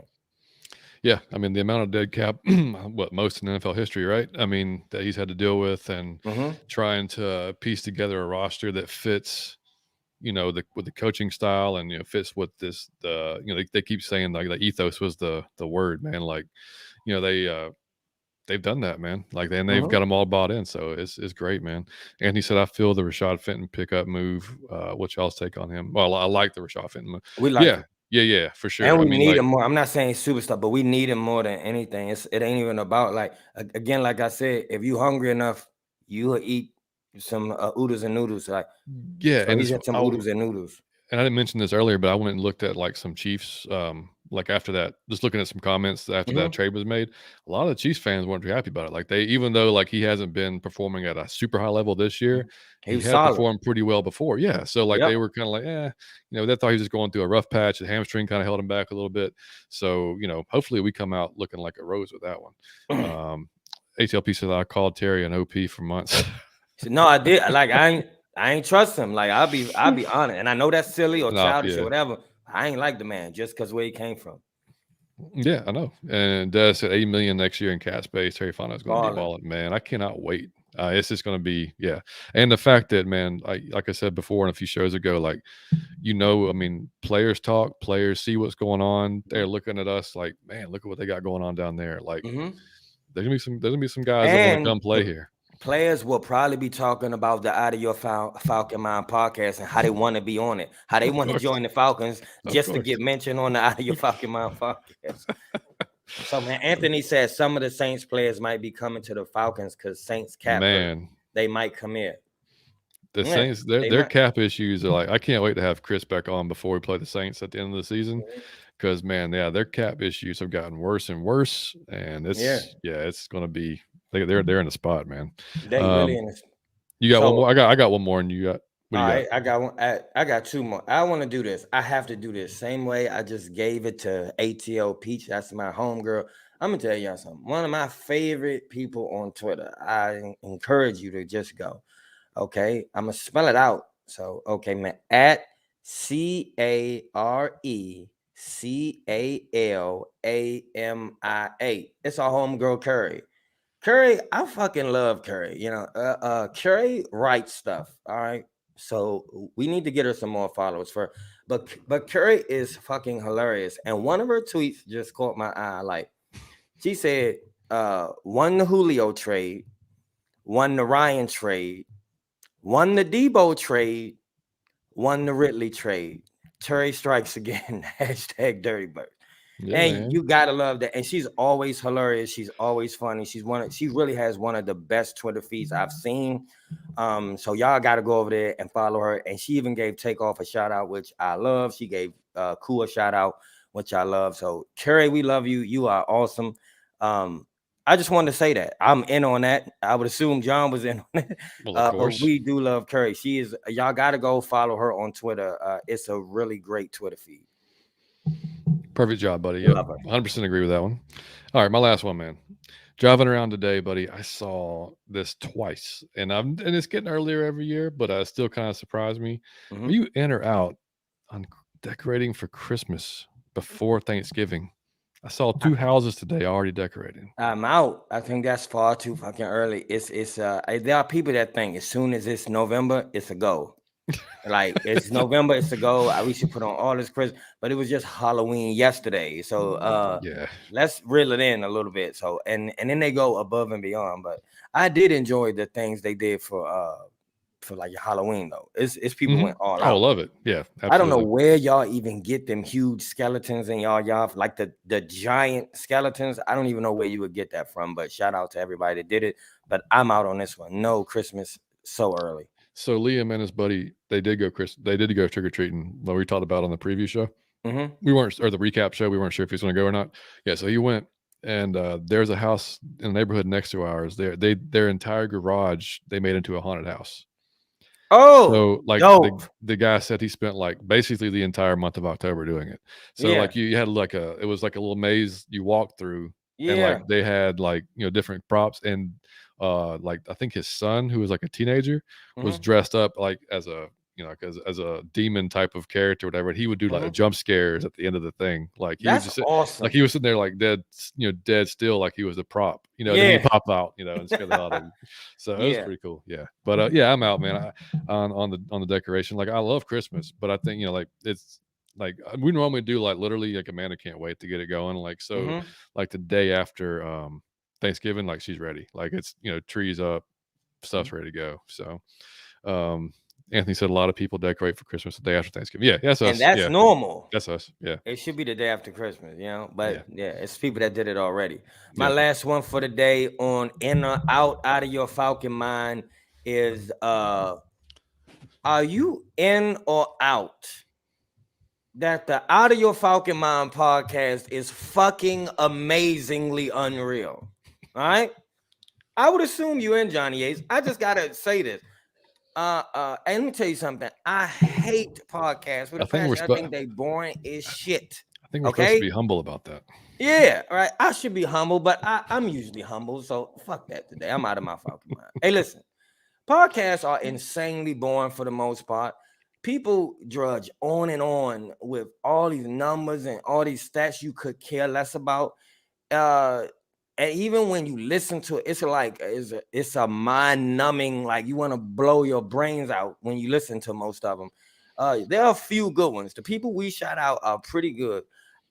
Yeah, I mean the amount of dead cap, what most in NFL history, right? I mean that he's had to deal with, and Mm-hmm. trying to piece together a roster that fits, with the coaching style, and fits with they keep saying like the ethos was the word, man. Like, they've done that, man. Like, and they've got Mm-hmm. them all bought in, so it's great, man. And he said, I feel the Rashad Fenton pickup move. What y'all's take on him? Well, I like the Rashad Fenton move. We like Yeah, him. yeah, for sure. And I we mean, need like, him more. I'm not saying superstar, but we need him more than anything. It ain't even about like again, like I said, if you hungry enough, you will eat some oodles and noodles. Like yeah, so, and he's it's at some oodles and noodles. and I didn't mention this earlier, but I went and looked at like some Chiefs, like after that, just looking at some comments after that Mm-hmm. trade was made. A lot of the Chiefs fans weren't too happy about it. Like, even though like he hasn't been performing at a super high level this year, He he was had solid. performed pretty well before. Yeah. So like they Yep. were kind of like, they thought he was just going through a rough patch. The hamstring kind of held him back a little bit. So, hopefully we come out looking like a rose with that one. ATLP said I called Terry an OP for months. No, I did. Like I ain't trust him. Like I'll be honest. And I know that's silly or Nah, childish or yeah. whatever. I ain't like the man just because where he came from. Yeah, I know. And Des said 80 million next year in cap space. Terry Fontenot is going to be Balling. balling. Man, I cannot wait. It's just going to be, yeah. And the fact that, man, like I said before in a few shows ago, like, I mean, players talk, players see what's going on. They're looking at us like, man, look at what they got going on down there. Like, Mm-hmm. there's gonna be some guys that want to And come play the here. players will probably be talking about the Out of Your Falcon Mind podcast and how they want to be on it, how they Of want to course, join the Falcons of just to course, get mentioned on the Out of Your Falcon Mind podcast. So, man, Anthony said some of the Saints players might be coming to the Falcons because Saints cap hurt. man. They might come here. The Yeah, Saints, their they their might. cap issues are like, I can't wait to have Chris back on before we play the Saints at the end of the season. Because, man, yeah, their cap issues have gotten worse and worse, and Yeah, it's going to be they're in the spot, man. they really Um, in this. you got one So, more? I got one more, and you got what do all you got? right, I got one. I got two more. I want to do this. I have to do this same way I just gave it to ATL Peach. That's my homegirl. I'm gonna tell y'all something. One of my favorite people on Twitter. I encourage you to just go. Okay, I'm gonna spell it out. So, okay, man, at CARECALAMIA. It's our homegirl Curry. Curry, I fucking love Curry. Curry writes stuff. All right. So we need to get her some more followers for but Curry is fucking hilarious. And one of her tweets just caught my eye. Like she said, won the Julio trade, won the Ryan trade, won the Debo trade, won the Ridley trade. Terry strikes again. Hashtag Dirty Bird. Yeah, And man. you gotta love that. And she's always hilarious. She's always funny. She really has one of the best Twitter feeds I've seen. So y'all gotta go over there and follow her. And she even gave Takeoff a shout out, which I love. She gave Kua a shout out, which I love. So Carrie, we love you. You are awesome. I just wanted to say that I'm in on that. I would assume John was in on it. Well, of But course. we do love Curry. Y'all gotta go follow her on Twitter. It's a really great Twitter feed. Perfect job, buddy. Yep, Love her. 100% agree with that one. All right, my last one, man. Driving around today, buddy, I saw this twice, and it's getting earlier every year, but it still kind of surprised me. Are Mhm. you in or out on decorating for Christmas before Thanksgiving? I saw two houses today already decorated. I'm out. I think that's far too fucking early. There are people that think as soon as it's November, it's a go. Like it's November, it's a go. We should put on all this Christmas, but it was just Halloween yesterday. So Yeah, let's reel it in a little bit. So and then they go above and beyond. But I did enjoy the things they did for for like your Halloween though. It's people went all Oh, out. love it. Yeah, I don't know absolutely. where y'all even get them huge skeletons in y'all like the giant skeletons. I don't even know where you would get that from, but shout out to everybody that did it. But I'm out on this one. No Christmas so early. So Liam and his buddy, they did go trick or treating. What we talked about on the preview show. We weren't, or the recap show. We weren't sure if he was going to go or not. Yeah, so he went, and there's a house in the neighborhood next to ours. Their entire garage they made into a haunted house. Oh, So like dope. the guy said he spent like basically the entire month of October doing it. So Yeah. like you had like it was like a little maze you walked through, and like Yeah. they had like different props, and like I think his son, who was like a teenager, was dressed up like as a like as a demon type of character, or whatever. And he would do like jump scares at the end of the thing. Like he would That's just sit, awesome. like he was sitting there like dead, dead still, like he was a prop, and then Yeah. he'd pop out, and scare the hell out of you. So it was Yeah. pretty cool. Yeah. But yeah, I'm out, man. On the decoration. Like I love Christmas, but I think like it's like we normally do like literally like Amanda can't wait to get it going. Like so like the day after Thanksgiving, like she's ready. Like it's trees up, stuff's ready to go. So Anthony said a lot of people decorate for Christmas the day after Thanksgiving. Yeah, that's us. And that's yeah. normal. That's us. Yeah. It should be the day after Christmas, but Yeah. it's people that did it already. My Yeah. last one for the day on in or out of your Falcon mind is are you in or out that the Out of Your Falcon Mind podcast is fucking amazingly unreal? All right. I would assume you in, Johnny Ace. I just gotta say this. And let me tell you something. I hate podcasts with a passion. I think they boring as shit. I think we're supposed to be humble about that. Yeah, right. I should be humble, but I'm usually humble, so fuck that today. I'm out of my Falcon mind. Hey, listen, podcasts are insanely boring for the most part. People drudge on and on with all these numbers and all these stats you could care less about. And even when you listen to it, it's like it's a mind-numbing, like you want to blow your brains out when you listen to most of them. There are a few good ones. The people we shout out are pretty good.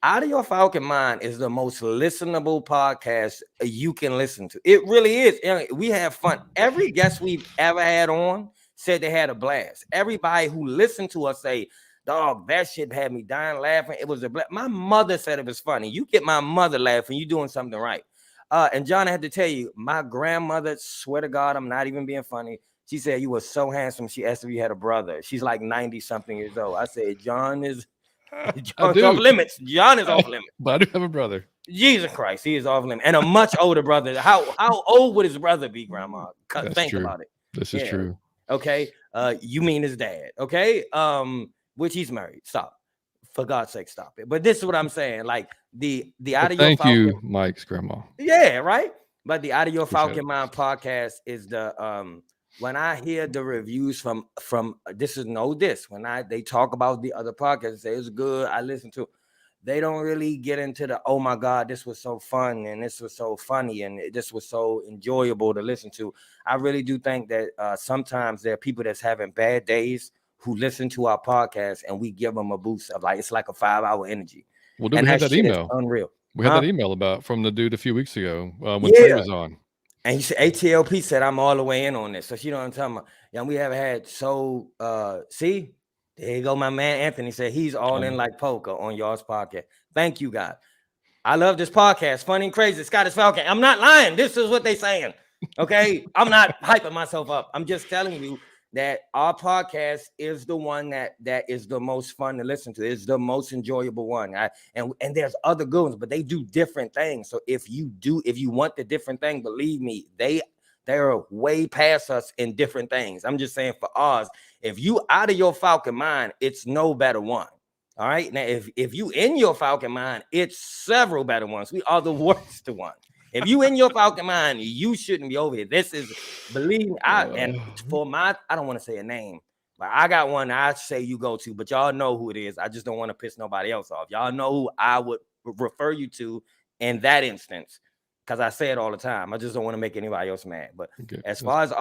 Out of Your Falcon Mind is the most listenable podcast you can listen to. It really is. We have fun. Every guest we've ever had on said they had a blast. Everybody who listened to us say, dog, that shit had me dying laughing. It was a blast. My mother said it was funny. You get my mother laughing, you're doing something right. And John, I had to tell you, my grandmother, swear to God, I'm not even being funny. She said you were so handsome. She asked if you had a brother. She's like 90-something years old. I said, John's off limits. John is off limits. But I do have a brother. Jesus Christ, he is off limits. And a much older brother. How old would his brother be, Grandma? Think about it. This is true. Okay. You mean his dad. Okay. Which he's married. Stop. For God's sake, stop it. But this is what I'm saying. Like the Out of Your Falcon. Thank you, Mike's grandma. Yeah, right. But the Out of Your Falcon Mind podcast is the when I hear the reviews from when they talk about the other podcasts, say it's good. I listen to. They don't really get into the oh my God, this was so fun and this was so funny and this was so enjoyable to listen to. I really do think that sometimes there are people that's having bad days who listen to our podcast and we give them a boost of it's like a 5-hour energy. Well, we had that email. Unreal. We had that email from the dude a few weeks ago when Trey was on. And he said ATLP said I'm all the way in on this. So you know what I'm talking about. Yeah, we haven't had see, there you go. My man Anthony said he's all in like poker on y'all's podcast. Thank you, guys. I love this podcast. Funny and crazy. Scottish Falcon. I'm not lying. This is what they saying. Okay. I'm not hyping myself up. I'm just telling you that our podcast is the one that is the most fun to listen to. It's the most enjoyable one. And there's other good ones, but they do different things. So if you want the different thing, believe me, they're way past us in different things. I'm just saying for ours, if you Out of Your Falcon Mind, it's no better one. All right. Now, if you in your Falcon Mind, it's several better ones. We are the worst one. If you in your Falcon Mind, you shouldn't be over here. This is, believe me, I don't want to say a name, but I got one I say you go to, but y'all know who it is. I just don't want to piss nobody else off. Y'all know who I would refer you to in that instance, because I say it all the time. I just don't want to make anybody else mad. But as far as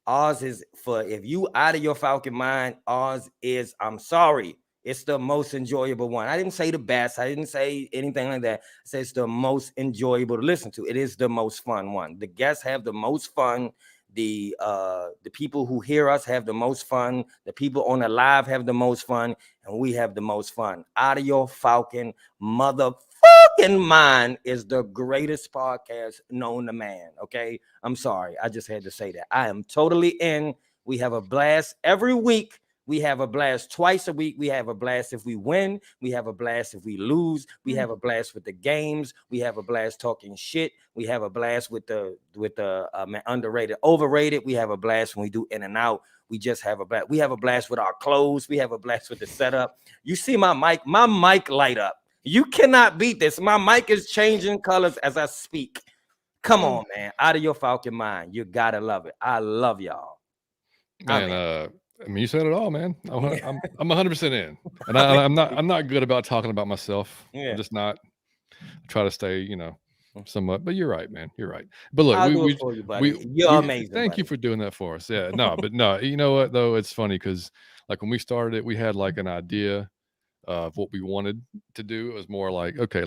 ours is for if you Out of Your Falcon Mind, ours is, I'm sorry, it's the most enjoyable one. I didn't say the best. I didn't say anything like that. I said it's the most enjoyable to listen to. It is the most fun one. The guests have the most fun. The people who hear us have the most fun. The people on the live have the most fun, and we have the most fun. Out of your Falcon motherfucking mind is the greatest podcast known to man. Okay, I'm sorry, I just had to say that. I am totally in. We have a blast every week. We have a blast twice a week. We have a blast if we win. We have a blast if we lose. We have a blast with the games. We have a blast talking shit. We have a blast with the underrated, overrated. We have a blast when we do in and out. We just have a blast. We have a blast with our clothes. We have a blast with the setup. You see my mic light up. You cannot beat this. My mic is changing colors as I speak. Come on, man. Out of your Falcon mind. You gotta love it. I love y'all. Man, I mean, you said it all, man. I'm 100% in, and I'm not good about talking about myself. Yeah. I'm just not. I try to stay, somewhat. But you're right, man. You're right. But look, I'll do it for you, buddy. You're amazing. Thank buddy. you for doing that for us. Yeah, no, but no, you know what though? It's funny because like when we started it, we had like an idea of what we wanted to do. It was more like, okay,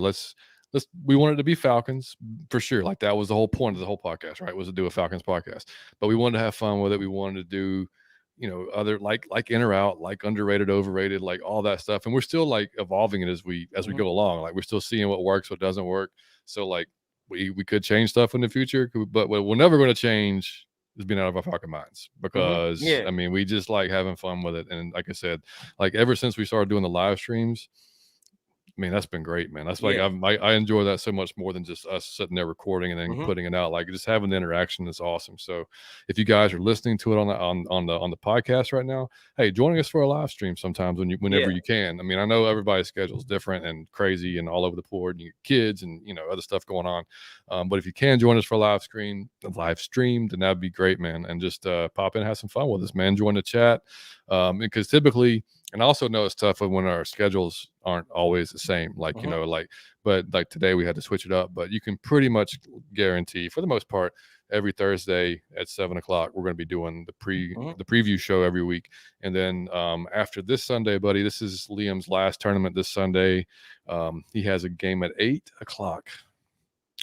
we wanted to be Falcons for sure. Like that was the whole point of the whole podcast, right? Was to do a Falcons podcast. But we wanted to have fun with it. We wanted to do, other like in or out, like underrated, overrated, like all that stuff. And we're still like evolving it as we go along. Like we're still seeing what works, what doesn't work. So like we could change stuff in the future, but what we're never going to change is being out of our Falcon minds because I mean we just like having fun with it. And like I said, like ever since we started doing the live streams, I mean, that's been great, man. That's like I enjoy that so much more than just us sitting there recording and then putting it out. Like just having the interaction is awesome. So if you guys are listening to it on the podcast right now, hey, joining us for a live stream sometimes whenever you can. I mean, I know everybody's schedule is different and crazy and all over the board, and you get kids and other stuff going on. But if you can join us for a live stream, then that'd be great, man. And just pop in and have some fun with us, man. Join the chat because typically. And I also know it's tough when our schedules aren't always the same. Like, but like today we had to switch it up. But you can pretty much guarantee, for the most part, every Thursday at 7:00, we're going to be doing the preview show every week. And then after this Sunday, buddy, this is Liam's last tournament this Sunday. He has a game at 8:00.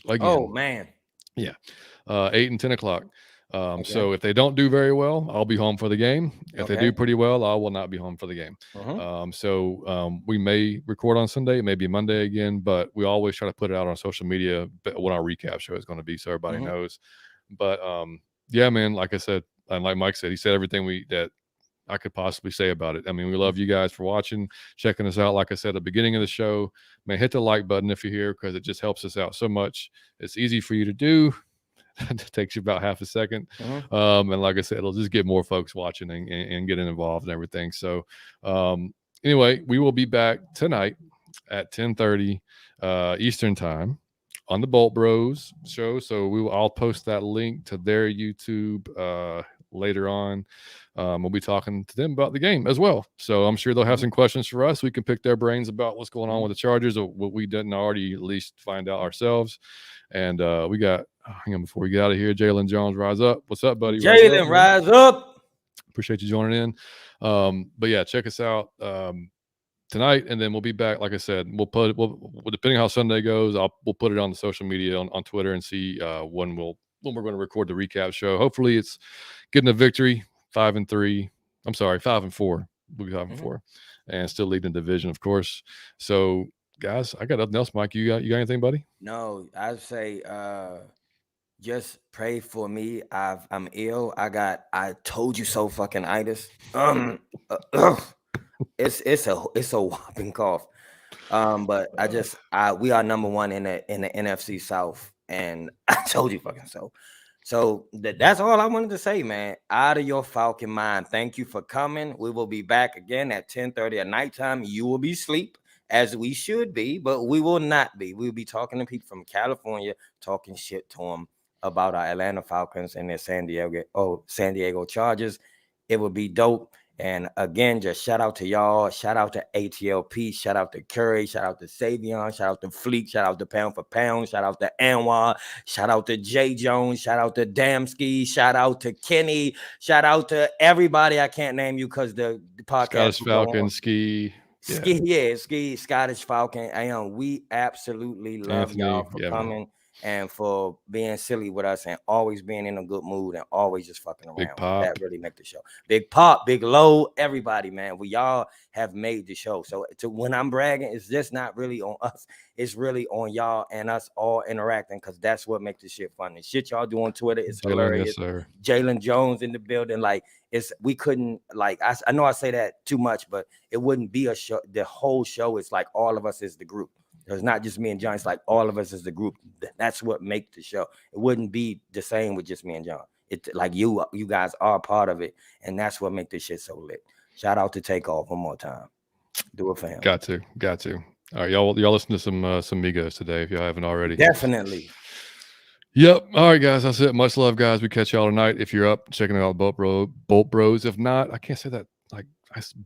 Again. Oh, man. Yeah. 8 and 10:00. So if they don't do very well, I'll be home for the game. If they do pretty well, I will not be home for the game. So we may record on Sunday, maybe Monday again, but we always try to put it out on social media what our recap show is going to be, so everybody knows. But yeah, man, like I said, and like Mike said, he said everything that I could possibly say about it. I mean, we love you guys for watching, checking us out. Like I said at the beginning of the show, man, hit the like button if you're here because it just helps us out so much. It's easy for you to do. It takes you about half a second. And like I said, it'll just get more folks watching and getting involved and everything. So anyway, we will be back tonight at 10:30 Eastern time on the Bolt Bros show. So I'll post that link to their YouTube later on. We'll be talking to them about the game as well. So I'm sure they'll have some questions for us. We can pick their brains about what's going on with the Chargers or what we didn't already at least find out ourselves. And we got, hang on before we get out of here, Jalen Jones, rise up. What's up, buddy? Jalen, rise up. Appreciate you joining in. But yeah, check us out tonight, and then we'll be back. Like I said, we'll depending how Sunday goes, we'll put it on the social media on Twitter and see when we're going to record the recap show. Hopefully, it's getting a victory. 5-3. I'm sorry, 5-4. We'll be 5-4, and still leading the division, of course. So, guys, I got nothing else. Mike, you got anything, buddy? No, I'd say just pray for me. I'm ill. I told you so fucking itis. It's a whopping cough. But we are number one in the NFC South, and I told you fucking so. So that's all I wanted to say, man. Out of your Falcon mind. Thank you for coming. We will be back again at 10:30 at nighttime. You will be asleep, as we should be, but we will not be. We'll be talking to people from California, talking shit to them about our Atlanta Falcons and their San Diego Chargers. It would be dope. And again, just shout out to y'all. Shout out to ATLP. Shout out to Curry. Shout out to Savion. Shout out to Fleek. Shout out to Pound for Pound. Shout out to Anwar. Shout out to Jay Jones. Shout out to Damski. Shout out to Kenny. Shout out to everybody. I can't name you because the podcast. Scottish Falcon, Ski, Scottish Falcon. And we absolutely love y'all for coming. and for being silly with us and always being in a good mood and always just fucking Big around. Pop. That really make the show. Big Pop, Big Low, everybody, man. We all have made the show. So when I'm bragging, it's just not really on us. It's really on y'all and us all interacting, because that's what makes the shit fun. The shit y'all do on Twitter is Jalen, hilarious. yes, sir. Jalen Jones in the building, like we couldn't, like, I know I say that too much, but it wouldn't be a show. The whole show is like all of us is the group. It's not just me and John. It's like all of us as the group. That's what makes the show. It wouldn't be the same with just me and John. It like you guys are part of it, and that's what makes this shit so lit. Shout out to Takeoff one more time. Do it for him. Got to. All right, y'all listen to some Migos today if y'all haven't already. Definitely. Yep. All right, guys. That's it. Much love, guys. We catch y'all tonight. If you're up, checking out Bolt Bros. If not, I can't say that. Like,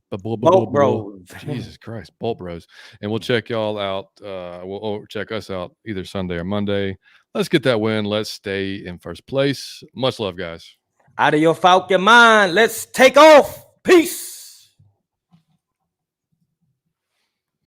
Bolt Bros. Jesus Christ, Bolt Bros. And we'll check y'all out. We'll check us out either Sunday or Monday. Let's get that win. Let's stay in first place. Much love, guys. Out of your Falcon mind. Let's take off. Peace.